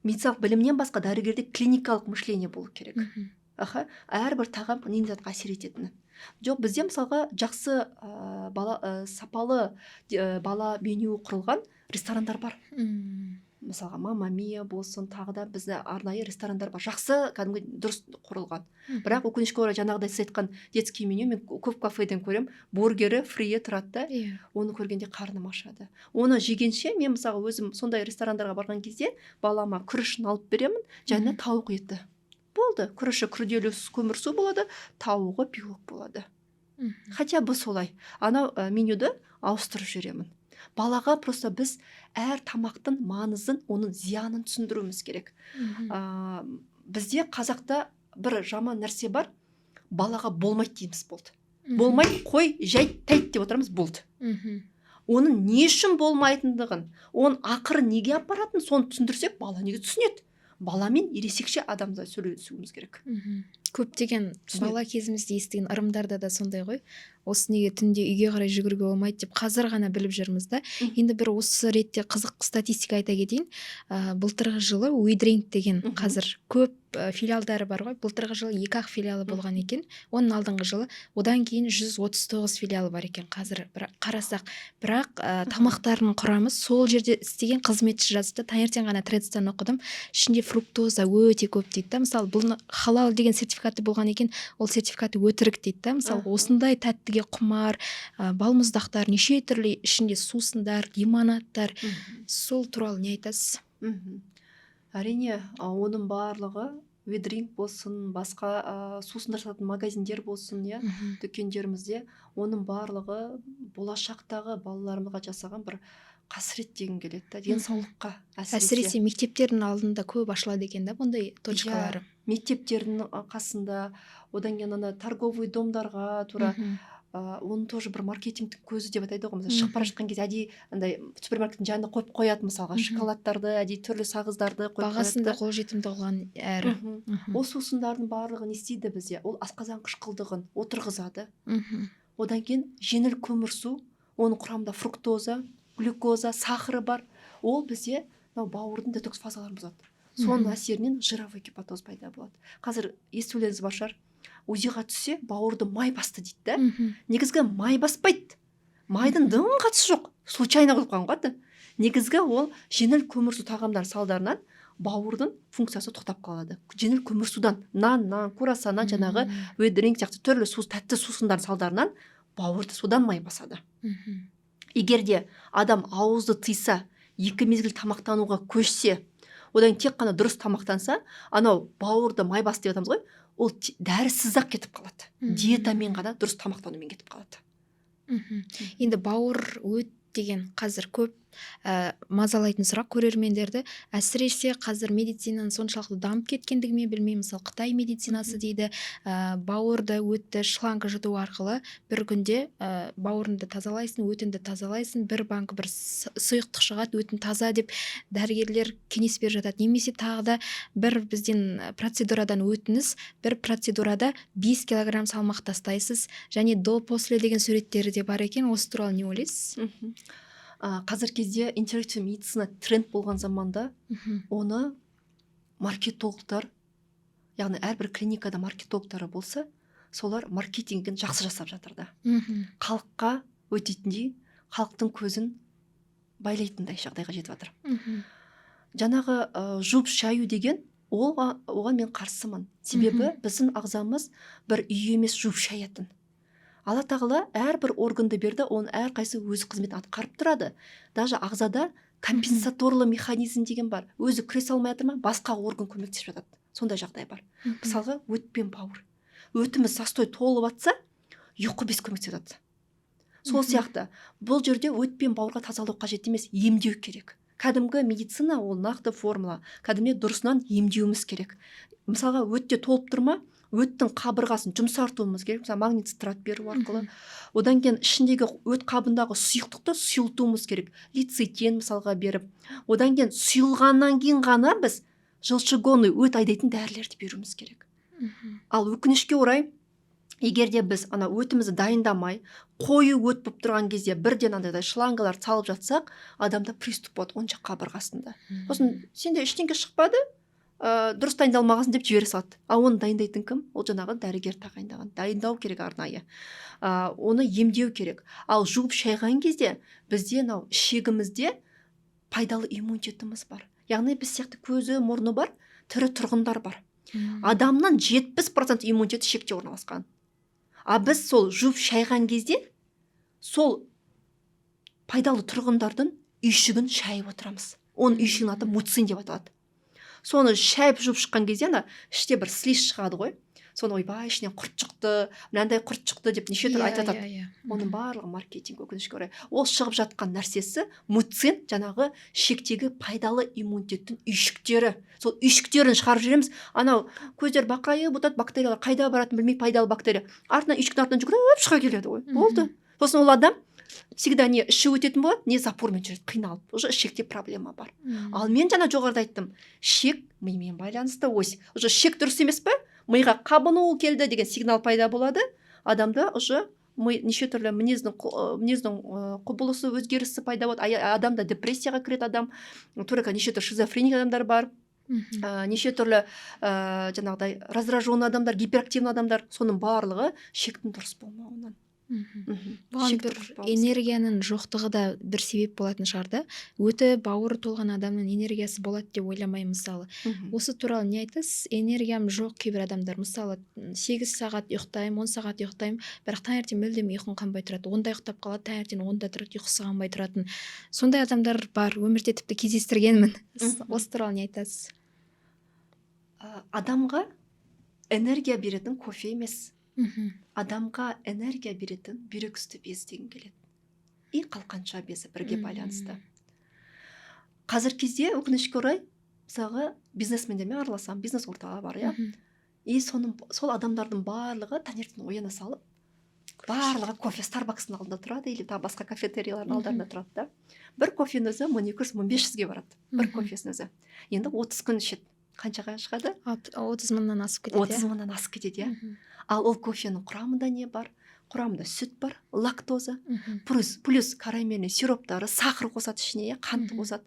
Медициналық білімнен басқа дәрігерде клиникалық мышление болу керек. Әрбір тағам нендей затқа әсер ететіні. Жоқ, бізде мысалға жақсы сапалы бала меню құрылған ресторандар бар. Мысалға Мама Мия болсын, тағы да бізде арнайы ресторандар бар. Жақсы, кәдімгі дұрыс құрылған. Бірақ өкінішке орай жаңағыдай сіз айтқан детский меню мен көп кафеден көрем, бургері, фрие тұрады да, оны көргенде қарным ашады. Оны жегенше мен мысалы өзім сондай ресторандарға барған кезде балама күрішін алып беремін, және тауық еті. Болды, күріші күрделі көмірсу болады, тауығы белок болады. Хотя бы солай. Ана менюді ауыстырып жүремін. Балаға просто біз әр тамақтың маңызын, оның зиянын түсіндіруіміз керек. Бізде қазақта бір жаман нәрсе бар, балаға болмайды дейміз, болды. Болмайды, қой, жай тәйт деп отырамыз, болды. Оның не үшін болмайтындығын, оның ақыры неге апаратын, соны түсіндірсек, бала неге түсінеді. Баламен ересекше адамда сөйлесуіміз керек. Көптеген бала кезімізде естіген ырымдарда да сондай ғой. Осы неге түнде үйге қарай жүгіруге болмайды деп қазір ғана біліп жүрміз да. Енді бір осы ретте қызық статистика айта кетейін. Былтырғы жылы Уидринг деген қазір көп филиалдары бар ғой. Былтырғы жылы 2-ақ филиалы болған екен. Оның алдыңғы жылы одан кейін 139 филиалы бар екен. Қазір қарасақ, бірақ тамақтарының құрамы сол жерде істеген қызметші жазды. Таңертең ғана Тредстан оқыдым. Ішінде фруктоза өте көп дейді. Мысалы, бұл халал деген сертификат сертификаты болған екен, ол сертификаты өтірік дейді да. Мысалы осындай тәттіге құмар, балмұздақтар, неше түрлі ішінде сусындар, лимонадтар, сол туралы не айтасыз? Әрине, оның барлығы ведринг болсын, басқа сусындар сататын магазиндер болсын, иә, дүкендерімізде, оның барлығы болашақтағы балаларымызға жасаған бір қасірет деген келеді да, денсаулыққа әсіресе мектептердің алдында көп ашылады екен да бұндай точкалары. Мектептердің қасында, одан кейін ана торговый домдарға тура, оның тоже бір маркетингтің көзі деп атайды ғой. Мысалы, шығып бара жатқан кезде әдейі андай супермаркеттің жанына қойып қояды, мысалға шоколадтарды, әдейі түрлі сағыздарды қойып қояды. Бағасын да қолжетімді қылған әрі. Ол сусындардың барлығы не істейді бізде? Ол асқазан қышқылдығын отырғызады. Одан кейін жеңіл көмірсу, оның құрамында фруктоза, глюкоза, сахары бар. Ол бізде бауырдың детокс фазаларын бұзады. Соның әсерінен жировой гепатоз пайда болады. Қазір естулеріңіз бар шығар. УЗИға түссе, бауырды май басты дейді да. Негізгі май баспайды. Майдың дым қатысы жоқ. Случайно қойып қойған ғой. Негізгі ол жеңіл көмірсу тағамдар салдарынан бауырдың функциясы тоқтап қалады. Жеңіл көмірсудан, наннан, курасаннан, жаңағы ведринг сияқты түрлі тәтті сусындар салдарынан бауырды содан май басады. Егер де адам ауызды тыйса, 2 мезгіл тамақтануға көшсе, одан тек қана дұрыс тамақтанса, анау бауырды май басты деп атамыз ғой, ол дәрісіз-ақ кетіп қалады. Диетамен ғана дұрыс тамақтанумен кетіп қалады. Енді бауыр өт деген қазір көп мазалайтын сұрақ көрермендерді. Әсіресе қазір медицинаның соншалықты дамып кеткендігімен білмеймін, мысалы Қытай медицинасы дейді, бауырды өтті шланга жұту арқылы бір күнде бауырыңды тазалайсың, өтіңді тазалайсың, бір банк бір сұйықтық шығады, өтің таза деп дәрігерлер кеңес беріп жатады. Немесе тағы да бір бізден процедурадан өтіңіз, бір процедурада 5 килограмм салмақ тастайсыз, және до после деген суреттері де бар екен. Осы туралы не ойлайсыз? Қазір кезде интерактивті медицина тренд болған заманда, оны маркетологтар, яғни әрбір клиникада маркетологтары болса, солар маркетингін жақсы жасап жатырды. Халыққа өтетіндей, халықтың көзін байлайтындай жағдайға жетіп жатыр. Жаңағы жуып шаю деген, оған мен қарсымын. Себебі біздің ағзамыз бір үй емес жуып шаятын. Алла тағала әрбір органды берді, оның әрқайсы өзі қызметін атқарып тұрады. Даже ағзада компенсаторлы механизм деген бар. Өзі кіре салмай жатыр ма, басқа орган көмектесіп жатады. Сондай жағдай бар. Мысалға, өт пен бауыр. Өтіміз застой толып жатса, ұйқы без көмектесіп жатады. Сол сияқты, бұл жерде өт пен бауырға тазалау қажет емес, емдеу керек. Кәдімгі медицина ол нақты формула. Кәдімгі дұрысынан емдеуіміз керек. Мысалға, өтте толып тұрма, өттің қабырғасын жұмсартуымыз керек, мысалы магнит цитрат беру арқылы. Одан кейін ішіндегі өт қабындағы сұйықтықты сұйылтуымыз керек. Лецитин мысалға беріп. Одан кейін сұйылғаннан кейін ғана біз желчегонный өт айдайтын дәрілерді беруіміз керек. Ал өкінішке орай, егер де біз ана өтімізді дайындамай, қою өт болып тұрған кезде бірден андай шлангалар салып жатсақ, адамда приступ болады оң жақ қабырғасында. Сосын сенде ештеңе шықпады, дұрыс дайындалмағасын деп жібере салады. Оны дайындайтын кім? Ол жаңағы дәрігер тағайындаған. Дайындау керек арнайы. Оны емдеу керек. Ал жуып шайған кезде бізде ішегімізде пайдалы иммунитетіміз бар. Яғни біз сияқты көзі, мұрны бар, тірі тұрғындар бар. Адамның 70% иммунитеті ішекте орналасқан. А біз сол жуып шайған кезде сол пайдалы тұрғындардың үйшігін шайып отырамыз. Оның үйшігінің аты муцин деп аталады. Соны шайып жуып шыққан кезде іште бір слиз шығады ғой. Соны ойбай, ішінен құрт шықты, мынандай құрт шықты деп неше түрлі айтады. Оның барлығы маркетинг, өкінішке орай. Ол шығып жатқан нәрсесі муцин, жаңағы ішектегі пайдалы иммунитеттің үйшіктері. Сол үйшіктерін шығарып жүреміз. Анау көздер бақайып отырады, бактериялар қайда баратынын білмей, пайдалы бактерия. Артынан үйшіктің артынан жүгіріп шыға келеді ғой. Болды. Сосын ол адам всегда не іші өтетін болады, не запормен жүреді, қиналып. Уже ішекте проблема бар. Ал мен жаңа жоғарыда айттым, ішек мимен байланысты ось. Уже ішек дұрыс емес пе? Миға қабыну келді деген сигнал пайда болады. Адамда уже неше түрлі мінездің құбылысы, өзгерісі пайда болады. Адамда депрессияға кіреді адам. Тура неше түрлі шизофреник адамдар бар. Неше түрлі жаңағыдай раздраженный адамдар, гиперактивный адамдар, соның барлығы ішектің дұрыс болмауынан. Бұған бір энергияның жоқтығы да бір себеп болатын шығар да. Өте бауыры толған адамның энергиясы болады деп ойламаймын мысалы. Осы туралы не айтасыз? Энергиям жоқ кейбір адамдар. Мысалы 8 сағат ұйықтаймын, 10 сағат ұйықтаймын, бірақ таңертең мүлдем ұйқым қанбай тұрады. Онда ұйықтап қалады, таңертең онда тұрады, ұйқысы қанбай тұратын. Сондай адамдар бар, өмірде тіпті кездестіргенмін. Осы туралы не айтасыз? Адамға энергия беретін кофе емес. Адамға энергия беретін бүйрек үсті без деген келеді. И қалқанша безі бірге байланысты. Қазір кезде өкінішке орай, мысалға бизнесмендермен араласам, бизнес ортаға бар, иә. И сол адамдардың барлығы таңертең ояна салып, барлығы кофе Starbucks'ың алдында тұрады, или тағы басқа кафетериялардың алдарында тұрады да. Бір кофенің өзі 1200-1500-ге барады. Бір кофесінің өзі. Енді 30 күн ішеді. Қаншаға шығады? 30 мыңнан асып кетеді. 30 мыңнан асып кетеді, иә. Ал ол кофенің құрамында не бар? Құрамында сүт бар, лактоза, плюс карамельный сироптары, сахар қосады ішіне, қанты қосады.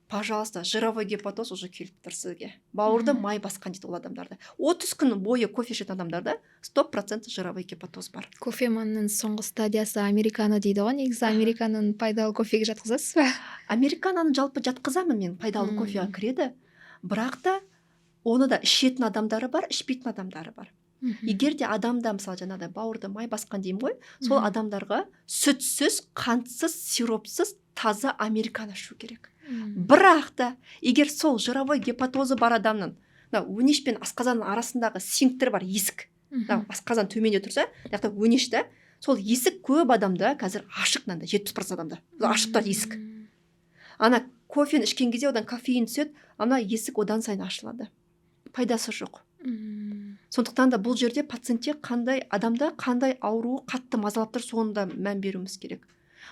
Пожалуйста, жировой гепатоз уже келіп тұр сізге. Бауырды май басқан дейді ол адамдарда. 30 күн бойы кофе ішетін адамдарда 100% жировой гепатоз бар. Кофеманның соңғы стадиясы американо дейді ғой. Негізі американың пайдалы кофеге жатқызасыз ба? Американоны жалпы жатқызамын мен, пайдалы кофеға кіреді. Бірақ та оны да ішетін адамдары бар, ішпейтін адамдары бар. Егер де адамда мысалы жаңағыдай бауырды май басқан деймін ғой, сол адамдарға сүтсіз, қантсыз, сиропсыз таза американо ішу керек. Бірақ та егер сол жировой гепатозы бар адамның өңеш пен асқазанның арасындағы сфинктер бар, есік. Асқазан төменде тұрса, өңеште сол есік көп адамда қазір ашық, 70% адамда ашықтар есік. Ана кофені ішкен кезде одан кофеин түседі, ана есік одан сайын ашылады. Пайдасы жоқ. Сондықтан да бұл жерде пациентте адамда қандай ауруы қатты мазалап тұр, соңында мән беруіміз керек.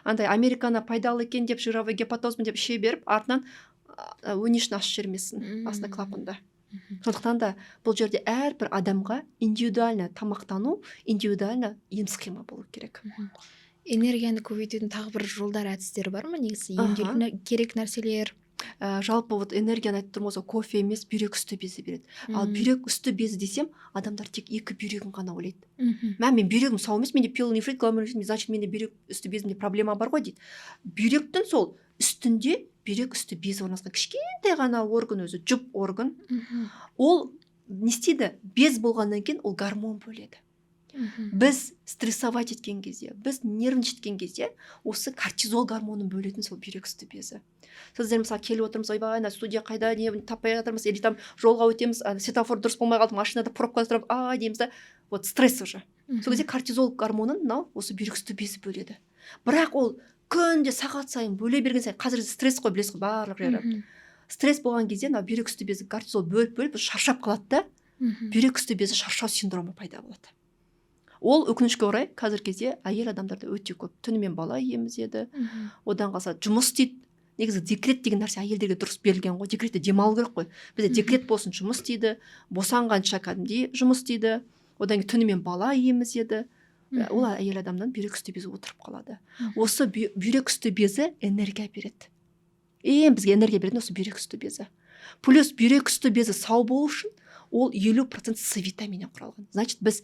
Андай американо пайдалы екен деп жировой гепатозбын деп іше беріп, артынан өңешін ашып жібермесін, астына клапанда. Сондықтан да бұл жерде әрбір адамға индивидуально тамақтану, индивидуально ем-схема болу керек. Энергияны көбейтудің тағы бір жолдар, әдістері бар ма негізі? Емделу керек нәрселер? Жалпы энергияны айтып тұрмыз, кофе емес, бүйрек үсті безі береді. Ал бүйрек үсті безі десем, адамдар тек екі бүйрегін ғана ойлайды. Мен бүйрегім сау емес, менде пилонефрит, гломерулонефрит, значит менде бүйрек үсті безінде проблема бар ғой дейді. Бүйректің сол үстінде бүйрек үсті безі орналасқан кішкентай ғана орган, өзі жұп орган. Ол не істейді? Без болғаннан кейін ол гормон бөледі. Біз стрессовать еткен кезде, біз нервничать еткен кезде осы кортизол гормонын бөлетін сол бүйрек үсті безі. Сіздер мысалы келіп отырмыз, ойбай, студия қайда, не таппай жатырмыз, или там жолға өтеміз, светофор дұрыс болмай қалды, машинада пробкада тұрып, дейміз да, вот стресс уже. Сол кезде кортизол гормонын осы бүйрек үсті безі бөледі. Бірақ ол күнде сағат сайын бөле берген сайын, қазір стресс қой, білесіз ғой, барлық жері. Стресс болған кезде бүйрек үсті безі кортизол бөліп шаршап қалады да, бүйрек үсті безі шаршау синдромы пайда болады. Ол өкінішке орай қазір кезде әйел адамдарда өте көп. Түнімен бала емізеді, одан қалса жұмыс істейді. Негізі декрет деген нәрсе әйелдерге дұрыс берілген ғой. Декретте демалу керек қой. Бізде декрет болсын жұмыс істейді, босанғанша кәдімгідей жұмыс істейді, одан кейін түнімен бала емізеді. Ол әйел адамнан бүйрек үсті безі отырып қалады. Осы бүйрек үсті безі энергия береді. Бізге энергия беретін осы бүйрек үсті безі. Плюс бүйрек үсті безі сау болу үшін ол 50% С витаминнен құралған. Значит, біз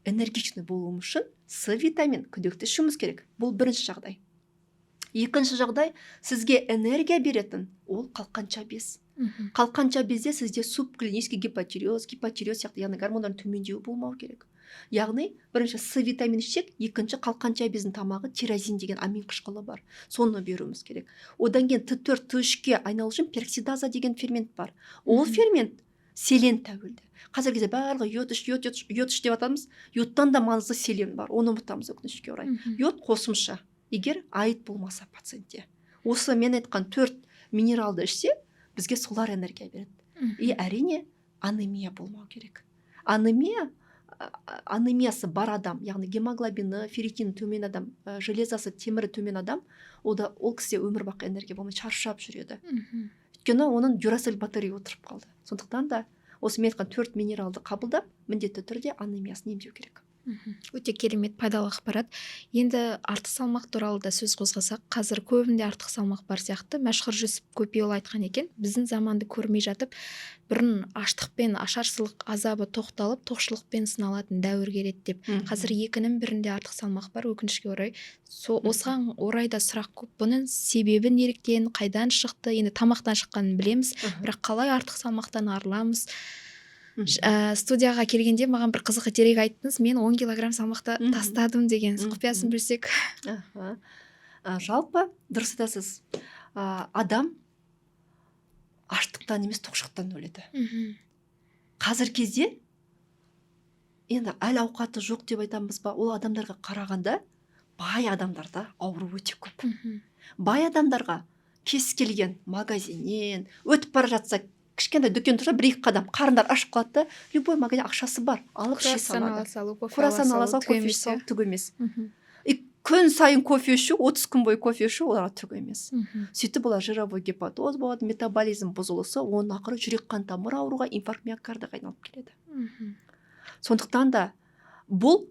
энергичный болуымыз үшін С витамин күнделікті ішуіміз керек. Бұл бірінші жағдай. Екінші жағдай, сізге энергия беретін ол қалқанша без. Қалқанша безде сізде субклинический гипотиреоз сияқты, яғни гормондардың төмендеуі болмау керек. Яғни бірінші С витамин ішсек, екінші қалқанша бездің тамағы тирозин деген амин қышқылы бар. Соны беруіміз керек. Одан кейін Т4, Т3-ке айналу үшін пероксидаза деген фермент бар. Ол фермент селен тәуелді. Қазір кезде барлығы йод іш деп атамыз. Йодтан да маңызды селен бар. Оны ұмытамыз өкінішке орай. Йод қосымша, егер айт болмаса пациентте. Осы мен айтқан 4 минералды ішсе, бізге солар энергия береді. И әрине анемия болмау керек. Анемиясы бар адам, яғни гемоглобины, ферритин төмен адам, железасы, темірі төмен адам, ол кісіде өмір бақи энергия болмай шаршап жүреді. Өйткені оның дюрацель батарея отырып қалды. Сондықтан да осы мен айтқан 4 минералды қабылдап, міндетті түрде анемиясын емдеу керек. Өте керемет, пайдалы ақпарат. Енді артық салмақ туралы да сөз қозғасақ, қазір көбінде артық салмақ бар сияқты. Мәшһүр жүсіп көпейұлы айтқан екен, біздің заманды көрмей жатып, бұрын аштық пен ашаршылық азабы тоқталып, тоқшылықпен сыналатын дәуір келеді деп. Қазір екінің бірінде артық салмақ бар, өкінішке орай. Осыған орайда сұрақ көп. Бұның себебі неліктен, қайдан шықты? Енді тамақтан шыққанын білеміз, бірақ қалай артық салмақтан арыламыз? Студияға келгенде маған бір қызық дерек айттыңыз, мен 10 килограмм салмақты тастадым деген. Құпиясын білсек. Жалпы дұрыс айтасыз. Адам аштықтан емес тоқшылықтан өледі. Қазір кезде енді әл ауқаты жоқ деп айтамыз ба, ол адамдарға қарағанда бай адамдарда ауру өте көп. Бай адамдарға кез келген магазиннен өтіп бара жатса, кішкентай дүкен тұрса, бір-екі қадам қарындар ашып қалады да, любой магазин ақшасы бар, алып іше салады. Круассан ала салу, кофе іше салу түк емес. Күн сайын кофе ішу, 30 күн бойы кофе ішу, оларға түк емес. Сөйтіп олар жировой гепатоз болады, метаболизм бұзылысы, оның ақыры жүрек қан тамыр ауруға, инфаркт миокардқа айналып келеді. Сондықтан да бұл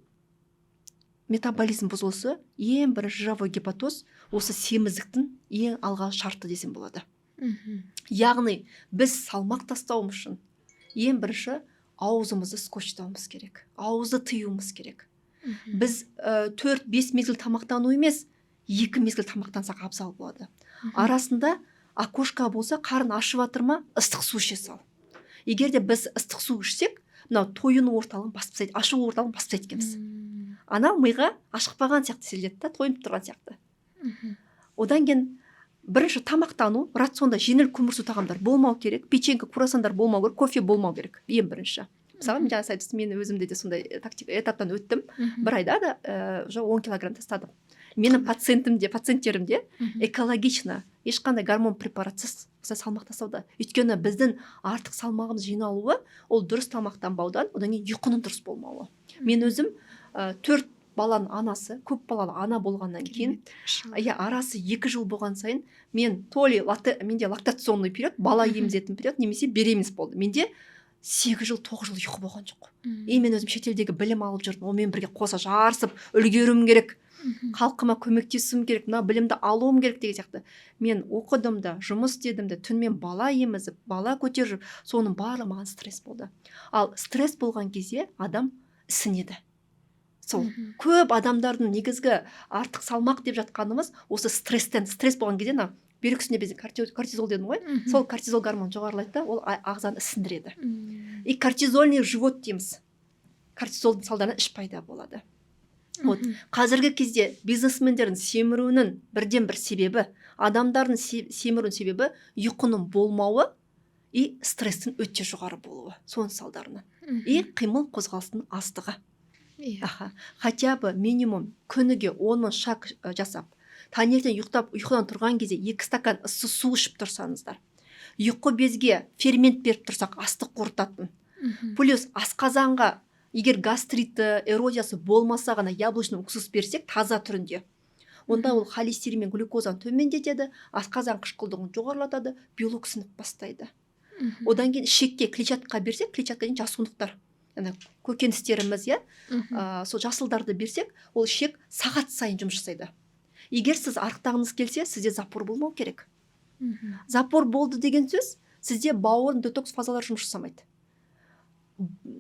метаболизм бұзылысы, ең бірі жировой гепатоз, осы семіздіктің ең алға шарты десем болады. Яғни біз салмақ тастауымыз үшін ең бірінші аузымызды скотчтауымыз керек, ауызды тыюымыз керек. Біз 4-5 мезгіл тамақтану емес, 2 мезгіл тамақтансақ абзал болады. Арасында окошка болса, қарын ашып жатыр ма, ыстық су іше сал. Егер де біз ыстық су ішсек, мынау тойыну орталығын басып тастайды, ашу орталығын басып тастайды екенбіз. Ана миға ашықпаған сияқты сезіледі да, тойынып тұрған сияқты. Одан кейін бірінші тамақтану, рационда жеңіл көмірсу тағамдар болмау керек, печенька, круассандар болмау керек, кофе болмау керек, ең бірінші. Мысалы, мен жаңа айтып, мен өзімде де сондай этаптан өттім. Бір айда да 10 килограмм тастадым. Менің пациенттерімде экологично, ешқандай гормон препаратсыз салмақ тастауда. Өйткені біздің артық салмағымыз жиналуы, ол дұрыс тамақтанбаудан, одан кейін ұйқының дұрыс болмауы. Мен өзім 4 баланың анасы, көп балалы ана болғаннан кейін, арасы 2 жыл болған сайын, менде лактационный период, бала емізетін период, немесе беременность болды. Менде 8 жыл, 9 жыл ұйқы болған жоқ. Мен өзім шетелдегі білім алып жүрдім, онымен бірге қоса жарысып, үлгеруім керек, халқыма көмектесуім керек, мына білімді алуым керек деген сияқты. Мен оқыдым да, жұмыс істедім де, түнмен бала емізіп, бала көтеріп, соның барлығы маған стресс болды. Ал стресс болған кезде адам ісінеді. Сол көп адамдардың негізгі артық салмақ деп жатқанымыз осы стресстен. Стресс болған кезде бүйрек үстінде бізде кортизол дедім ғой, сол кортизол гормон жоғарылайды да, ол ағзаны ісіндіреді. И кортизольный живот дейміз. Кортизолдың салдарынан іш пайда болады. Қазіргі кезде бизнесмендердің семіруінің бірден бір себебі, адамдардың семіруінің себебі ұйқының болмауы и стресстің өте жоғары болуы, соның салдарынан. И қимыл қозғалысының аздығы. Хотя бы минимум күніге 10 шаг жасап, таңертең ұйқыдан тұрған кезде 2 стакан ыссы су ішіп тұрсаңыздар, ұйқы безге фермент беріп тұрсақ, астық қорытатын. Плюс асқазанға егер гастриті, эрозиясы болмаса ғана яблочный уксус берсек, таза түрінде, онда ол холестерин мен глюкозаны төмендетеді, асқазан қышқылдығын жоғарылатады, белок сынып бастайды. Одан кейін ішекке клетчатка берсек, клетчатка деген жасундықтар, көкөністеріміз, сол жасылдарды берсек, ол ішек сағат сайын жұмыс жасайды. Егер сіз арықтағыңыз келсе, сізде запор болмау керек. Запор болды деген сөз, сізде бауырдың детокс фазалары жұмыс жасамайды.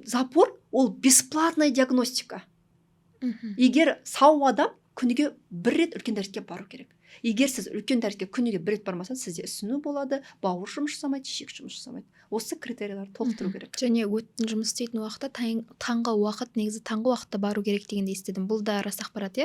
Запор ол бесплатная диагностика. Егер сау адам күніге 1 рет үлкен дәріске бару керек. Егер сіз үлкен дәріске күніге 1 рет бармасаңыз, сізде ісіну болады, бауыр жұмыс жасамайды, ішек жұмыс жасамайды. Осы критерияларды толықтыру керек. Және өттің жұмыс істейтін уақытта таңғы уақыт, негізі таңғы уақытта бару керек дегенде естідім. Бұл да рас ақпарат,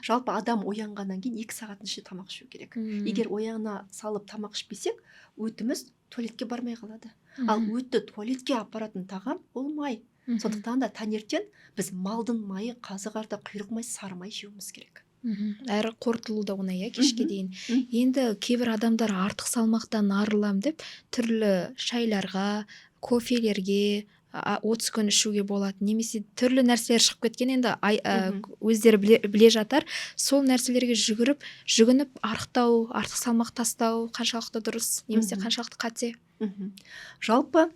Жалпы адам оянғаннан кейін 2 сағаттың ішінде тамақ ішу керек. Егер ояңына салып тамақ ішпесек, өтіміз туалетке бармай қалады. Ал өтті туалетке апаратын тағам ол май. Сондықтан да таңертең біз малдың майы, қазы-қарта, құйрық май, сары май жеуіміз керек. Әрі қорытылу да оңай, кешке дейін. Енді кейбір адамдар артық салмақтан арылам деп түрлі шайларға, кофелерге 30 күн ішуге болады, немесе түрлі нәрселер шығып кеткен, енді өздері біле жатар, сол нәрселерге жүгініп арықтау, артық салмақ тастау қаншалықты дұрыс, немесе қаншалықты қате? Жалпы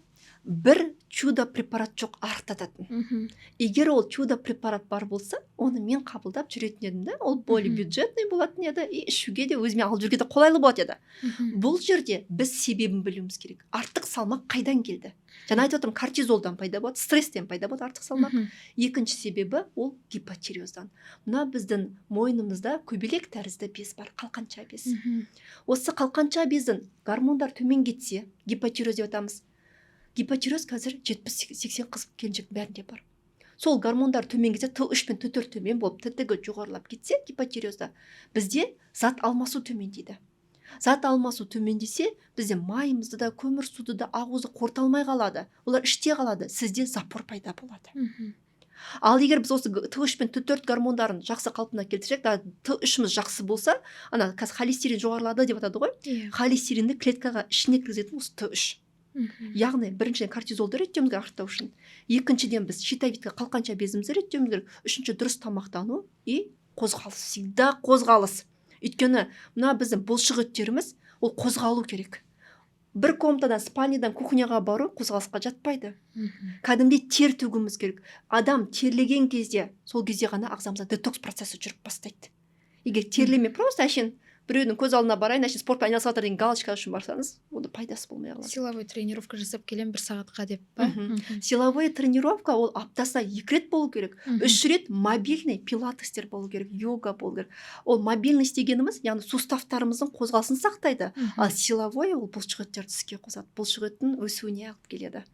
бір чудо препарат жоқ арықтататын. Егер ол чудо препарат бар болса, оны мен қабылдап жүретін едім да, ол более бюджетный болатын еді, и ішуге де өзіме алып жүруге де қолайлы болады еді. Бұл жерде біз себебін білуіміз керек. Артық салмақ қайдан келді? Жаңа айтып отырмын, кортизолдан пайда болады, стресстен пайда болады артық салмақ. Екінші себебі ол гипотиреоздан. Мына біздің мойнымызда көбелек тәрізді без бар, қалқанша без. Осы қалқанша бездің гормондар төмен кетсе, гипотиреоз деп атамыз. Гипотиреоз қазір 70-80 қыз келіншектің бәрінде бар. Сол гормондар төмен кетсе, Т3 пен Т4 төмен болып, Т2 жоғарылап кетсе, гипотиреозда бізде зат алмасу төмендейді. Зат алмасу төмендесе, бізде майымызды да, көмір суды да ақуызды қорыталмай қалады. Олар іште қалады, сізде запор пайда болады. Ал егер біз осы Т3 пен Т4 гормондарын жақсы қалпына келтірсек, Т3-міз жақсы болса, ана қазір холестерин жоғарылады деп атады ғой. Холестеринді клеткаға ішіне кіргізетін осы Т3. Яғни біріншіден кортизолды реттеуіміз керек арықтау үшін. Екіншіден біз щитовидка қалқанша безімізді реттеуіміз керек. Үшінші дұрыс тамақтану и қозғалыс. Всегда қозғалыс. Өйткені мына біздің бұлшық еттеріміз ол қозғалу керек. Бір комнатадан спальнядан кухняға бару қозғалысқа жатпайды. Кәдімгідей тер төгуіміз керек. Адам терлеген кезде, сол кезде ғана ағзамызда детокс процесі жүріп бастайды. Егер терлеме просто әшейін біреудің көз алдына барайын, әшейін спортпен айналысып жатыр деген галочка үшін барсаңыз, онда пайдасы болмай қалады. Силовой тренировка жасап келем 1 сағатқа деп па? Силовой тренировка ол аптасына 2 рет болу керек. 3 рет мобильный пилатестер болу керек, йога болу керек. Ол мобильный дегеніміз, яғни суставтарымыздың қозғалысын сақтайды. Ал силовой ол бұлшық еттерді іске қосады. Бұлшық еттің өсуіне алып келеді.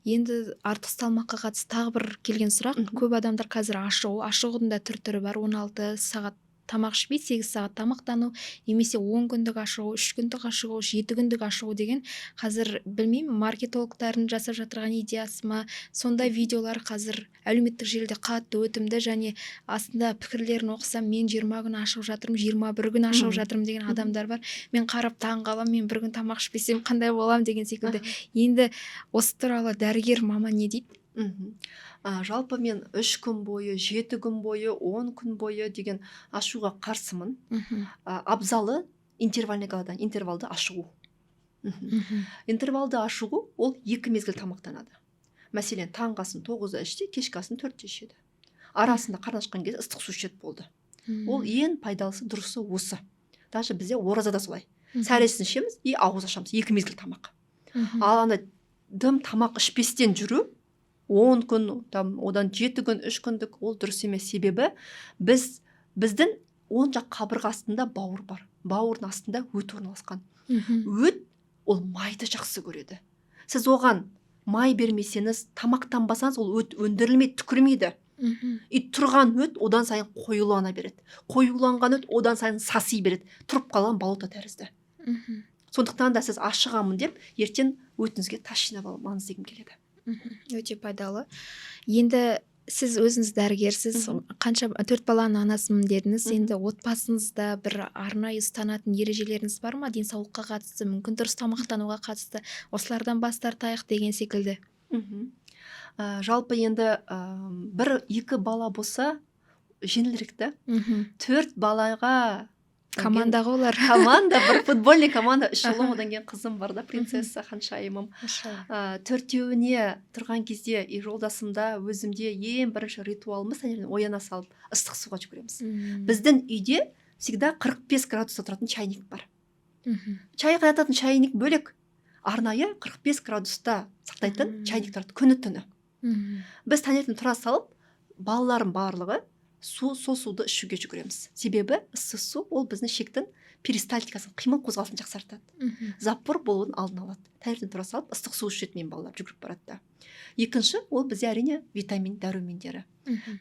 Енді артық салмаққа қатысты тағы бір келген сұрақ. Көп адамдар қазір ашығудың да түр-түрі бар. 16 сағат тамақ ішпей, 8 сағат тамақтану, немесе 10 күндік ашығу, 3 күндік ашығу, 7 күндік ашығу деген қазір білмеймін, маркетологтардың жасап жатырған идеясы ма, сондай видеолар қазір әлеуметтік желіде қатты өтімді, және астында пікірлерін оқысам, мен 20 күн ашығып жатырмын, 21 күн ашығып жатырмын деген адамдар бар. Мен қарап таң қалам, мен 1 күн тамақ ішпесем қандай болам деген секілді. Енді осы туралы дәрігер маман не дейді? Жалпы мен 3 күн бойы, 7 күн бойы, 10 күн бойы деген ашуға қарсымын. Абзалы интервалды ашығу. Интервалды ашығу ол 2 мезгіл тамақтанады. Мәселен, таңғасын 9-да ішсе, кешкасын 4-те ішеді. Арасында қарны ашқан кезде ыстық су ішеді болды. Ол ең пайдалысы, дұрысы осы. Даже бізде оразада солай. Сәресін ішеміз и ауыз ашамыз, 2 мезгіл тамақ. Ал анда дым тамақ ішпестен жүру 10 күн, одан 7 күн, 3 күндік ол дұрыс емес. Себебі біздің оң жақ қабырғасында бауыр бар. Бауырдың астында өт орналасқан. Өт ол майды жақсы көреді. Сіз оған май бермесеңіз, тамақтанбасаңыз, ол өт өндірілмейді, түкірмейді. И тұрған өт одан сайын қоюлана береді. Қоюланған өт одан сайын саси береді. Тұрып қалған болото тәрізді. Сондықтан да сіз ашығамын деп, ертең өтіңізге тас жинап алмаңыз дегім келеді. Өте пайдалы. Енді сіз өзіңіз дәрігерсіз, қанша 4 баланың анасымын дедіңіз. Енді отбасыңызда бір арнайы ұстанатын ережелеріңіз бар ма? Денсаулыққа қатысты, мүмкін дұрыс тамақтануға қатысты, осылардан бас тартайық деген секілді. Жалпы енді 1-2 бала болса жеңілірек та. 4 балаға командаға олар. Команда, бір футбольный команда, 3 ұлым, одан кейін қызым бар да, принцесса, ханшайымым. 4-еуіне тұрған кезде жолдасымда, өзімде ең бірінші ритуалымыз, ояна салып, ыстық суға жүгіреміз. Біздің үйде всегда 45 градуста тұратын чайник бар. Чай қайнататын чайник бөлек, арнайы 45 градуста сақтайтын чайник тұрады күні-түні. Біз таңертең тұра салып, балаларым барлығы сол суды ішуге жүгіреміз. Себебі ыстық су ол біздің ішектің перистальтикасын, қимыл қозғалысын жақсартады. Запор болуын алдын алады. Таңертең тұра салып, ыстық су ішеді мен балалар жүгіріп барады. Екінші, ол бізде әрине витамин, дәрумендері.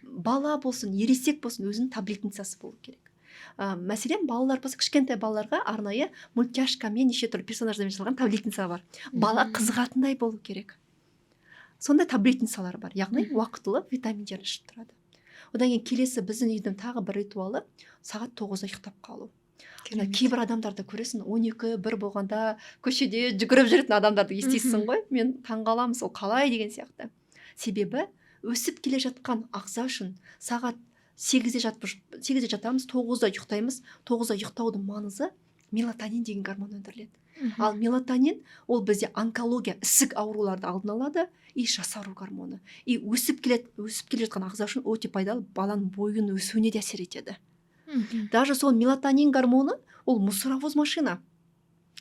Бала болсын, ересек болсын, өзінің таблетницасы болу керек. Мәселен, балалар болса, кішкентай балаларға арнайы мультяшкамен неше түрлі персонаждармен жасалған таблетница бар. Бала қызығатындай болу керек. Сондай таблетницалар бар. Яғни уақытылы витаминдер ішіп тұрады. Одан кейін келесі біздің үйдің тағы бір ритуалы сағат 9-да ұйықтап қалу. Кейбір адамдарды көресің, 12-1 болғанда көшеде жүгіріп жүретін адамдарды естисің ғой. Мен таңғаламын, сол қалай деген сияқты. Себебі өсіп келе жатқан ағза үшін сағат 8-де жатамыз, 9-да ұйықтаймыз. 9-да ұйықтаудың маңызы мелатонин деген гормон өндіріледі. Ал мелатонин ол бізде онкология, ісік ауруларды алдын алады, и жасару гормоны. И өсіп келе жатқан ағза үшін өте пайдалы, баланың бойының өсуіне де әсер етеді. Даже сол мелатонин гормоны ол мусоровоз машина.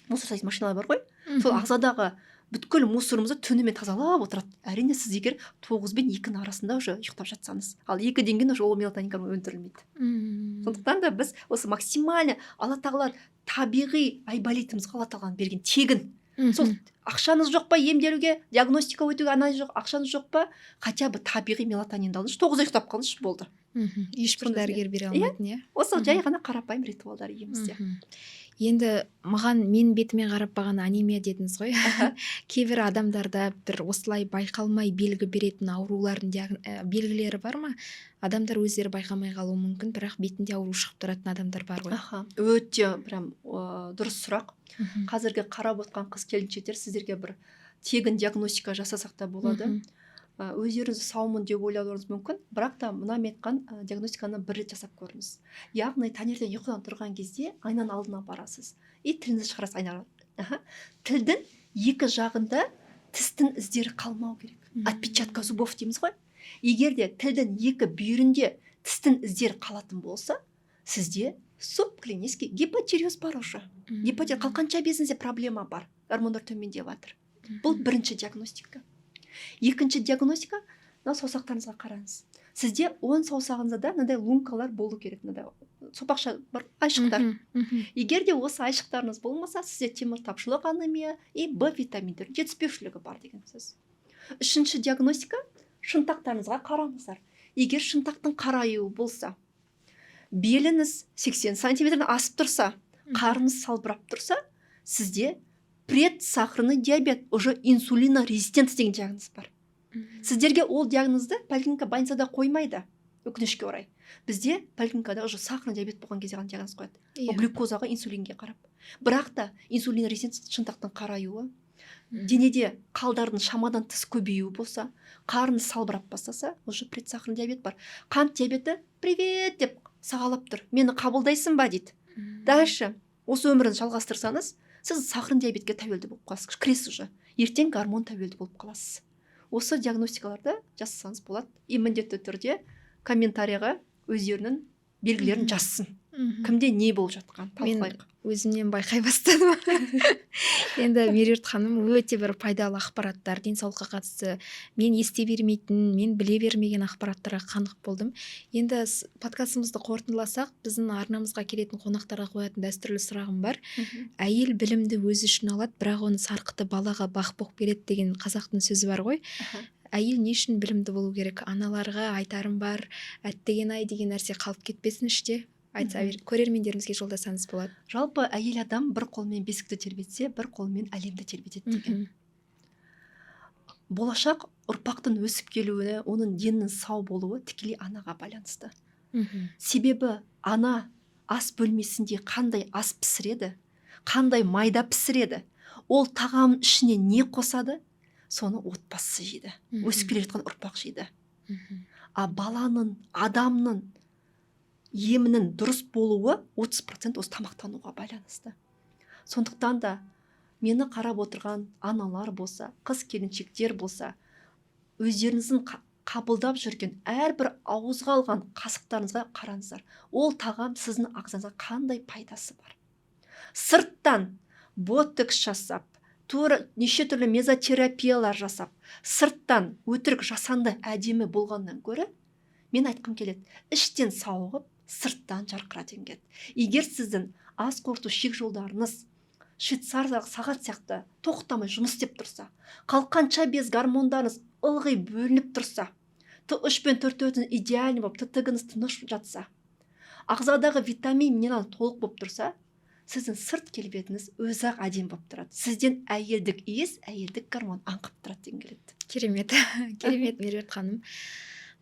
Мусор тастайтын машиналар бар ғой. Сол ағзадағы бүткіл мусорымызды түнімен тазалап отырады. Әрине сіз егер 9 бен 2-нің арасында уже ұйықтап жатсаңыз. Ал 2-ден кейін уже ол мелатонин гормоны өндірілмейді. Сондықтан да біз осы максимально Алла тағала табиғи айболитімізге Алла тағала берген тегін. Сол ақшаңыз жоқ па емделуге, диагностика өтуге, анализ жоқ, ақшаңыз жоқ па, хотя бы табиғи мелатонинді алыңызшы, 9 ұйықтап қалыңызшы, болды. Ешбір дәрігер бере алмайтын, иә. Осы жай ғана қарапайым ритуалдар емізде. Енді маған мен бетімен қарап бағана анемия дедіңіз ғой. Кейбір адамдарда бір осылай байқалмай белгі беретін аурулардың белгілері бар ма? Адамдар өздері байқамай қалуы мүмкін, бірақ бетінде ауру шығып тұратын адамдар бар ғой. Өте прям дұрыс сұрақ. Қазіргі қарап отқан қыз келіншектер сіздерге бір тегін диагностика жасасақ та болады. Өздеріңіз саумын деп ойлауларыңыз мүмкін, бірақ та мына мен айтқан диагностиканы бір рет жасап көріңіз. Яғни таңертең ұйқыдан тұрған кезде айнаның алдына барасыз и тіліңізді шығарасыз айнаға. Тілдің екі жағында тістің іздері қалмау керек. Отпечатка зубов дейміз ғой. Егер де тілдің екі бүйірінде тістің іздері қалатын болса, сізде субклинический гипотиреоз бар уже. Қалқанша безіңізде проблема бар, гормондар төмендеп жатыр. Бұл бірінші диагностика. Екінші диагностика, саусақтарыңызға қараңыз. Сізде 10 саусағыңызда мынандай лункалар болу керек, сопақша бар айшықтар. Егер де осы айшықтарыңыз болмаса, сізде темір тапшылық, анемия и Б витаминдер жетіспеушілігі бар деген сөз. Үшінші диагностика, шынтақтарыңызға қараңыздар. Егер шынтақтың қараюы болса, беліңіз 80 сантиметрден асып тұрса, қарныңыз салбырап тұрса, сізде предсахарный диабет, уже инсулинорезистент деген диагноз бар. Сіздерге ол диагнозды поликлиника больницада қоймайды, өкінішке орай. Бізде поликлиникада уже сахарный диабет болған кезде ғана диагноз қояды. Ол глюкозаға, инсулинге қарап. Бірақ та инсулинорезистент шынтақтың қараюы, денеде қалдардың шамадан тыс көбеюі болса, қарны салбырап бастаса, уже предсахарный диабет бар. Қант диабеті привет деп сағалап тұр. Мені қабылдайсың ба дейді. Дальше осы өмірін жалғастырсаңыз, сіз сахарный диабетке тәуелді болып қаласыз, кіресіз уже. Ертең гормон тәуелді болып қаласыз. Осы диагностикаларды жасасаңыз болады. И міндетті түрде комментарийға өздерінің белгілерін жазсын. Кімде не болып жатқан талқылайық. Өзімнен байқай бастадым. Енді Меруерт ханым өте бір пайдалы ақпараттар, денсаулыққа қатысты мен ести бермейтін, мен біле бермеген ақпараттарға қанық болдым. Енді подкастымызды қорытындыласақ, біздің арнамызға келетін қонақтарға қоятын дәстүрлі сұрағым бар. Әйел білімді өзі үшін алады, бірақ оны сарқыты балаға бақ-боқ береді деген қазақтың сөзі бар ғой. Әйел не үшін білімді болу керек? Аналарға айтарым бар, әттеген-ай деген нәрсе қалып кетпесін іште. Айтса көрермендерімізге жолдасаңыз болады. Жалпы әйел адам бір қолмен бесікті тербетсе, бір қолмен әлемді тербетеді деген. Болашақ ұрпақтың өсіп келуіне, оның денінің сау болуы тікелей анаға байланысты. Себебі ана ас бөлмесінде қандай ас пісіреді, қандай майда пісіреді, ол тағам ішіне не қосады, соны отбасы жейді. Өсіп келе жатқан ұрпақ жейді. А баланың, адамның емінің дұрыс болуы 30% осы тамақтануға байланысты. Сондықтан да мені қарап отырған аналар болса, қыз келіншектер болса, өздеріңіздің қабылдап жүрген әрбір ауызға алған қасықтарыңызға қараңыздар. Ол тағам сіздің ағзаңызға қандай пайдасы бар. Сырттан ботокс жасап, неше түрлі мезотерапиялар жасап, сырттан өтірік жасанды әдемі болғаннан гөрі, мен айтқым келеді, іштен сауығып, сырттан жарқыратың келеді. Егер сіздің ас қорыту шек жолдарыңыз швейцариялық сағат сияқты тоқтамай жұмыс істеп тұрса, қалқанша без гормондарыңыз ылғи бөлініп тұрса, Т3 пен Т4 идеальный болып, ТТГ-іңіз тыныш жатса, ағзадағы витамин минерал толық болып тұрса, сіздің сырт келбетіңіз өзі-ақ әдемі болып тұрады. Сізден әйелдік иіс, әйелдік гормон аңқып тұрады деген келеді. Керемет, керемет Меруерт ханым.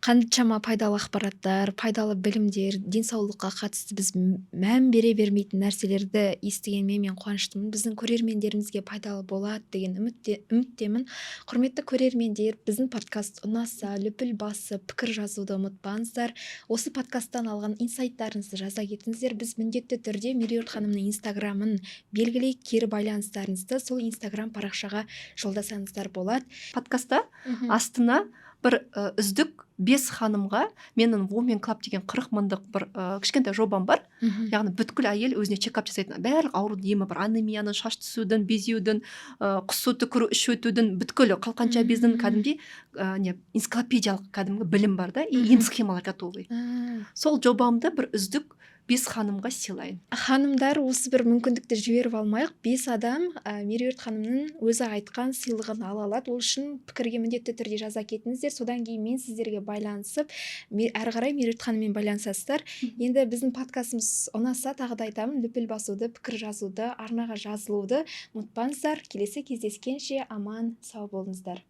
қаншама пайдалы ақпараттар, пайдалы білімдер, денсаулыққа қатысты біз мән бере бермейтін нәрселерді естігенмен мен қуаныштымын. Біздің көрермендерімізге пайдалы болады деген үміттемін. Құрметті көрермендер, біздің подкаст ұнаса, лүпіл басып, пікір жазуды ұмытпаңыздар. Осы подкасттан алған инсайттарыңызды жаза кетіңіздер. Біз міндетті түрде Меруерт ханымның инстаграмын белгілей, кері байланыстарыңызды сол инстаграм парақшаға жолдасаңыздар болады. Подкастта астына бір үздік 5 ханымға менің Women Club деген 40 мыңдық бір кішкентай жобам бар. Яғни бүткіл әйел өзіне чекап жасайтын, барлық аурудың емі бар. Анемияның, шаш түсудің, безеудің, құсу түкіру, іш өтудің, бүткілі қалқанша бездің кәдімгідей энциклопедиялық кәдімгі білім бар да, ем схемалар готовый. Сол жобамды бір үздік 5 ханымға сыйлайын. Ханымдар, осы бір мүмкіндікті жіберіп алмайық. 5 адам Меруерт ханымның өзі айтқан сыйлығын ала алады. Ол үшін пікірге міндетті түрде жаза кетіңіздер. Содан кейін мен сіздерге байланысып, әрі қарай Меруерт ханыммен байланысасыздар. Енді біздің подкастымыз ұнаса, тағы да айтамын, лүпіл басуды, пікір жазуды, арнаға жазылуды ұмытпаңыздар. Келесі кездескенше аман сау болыңыздар.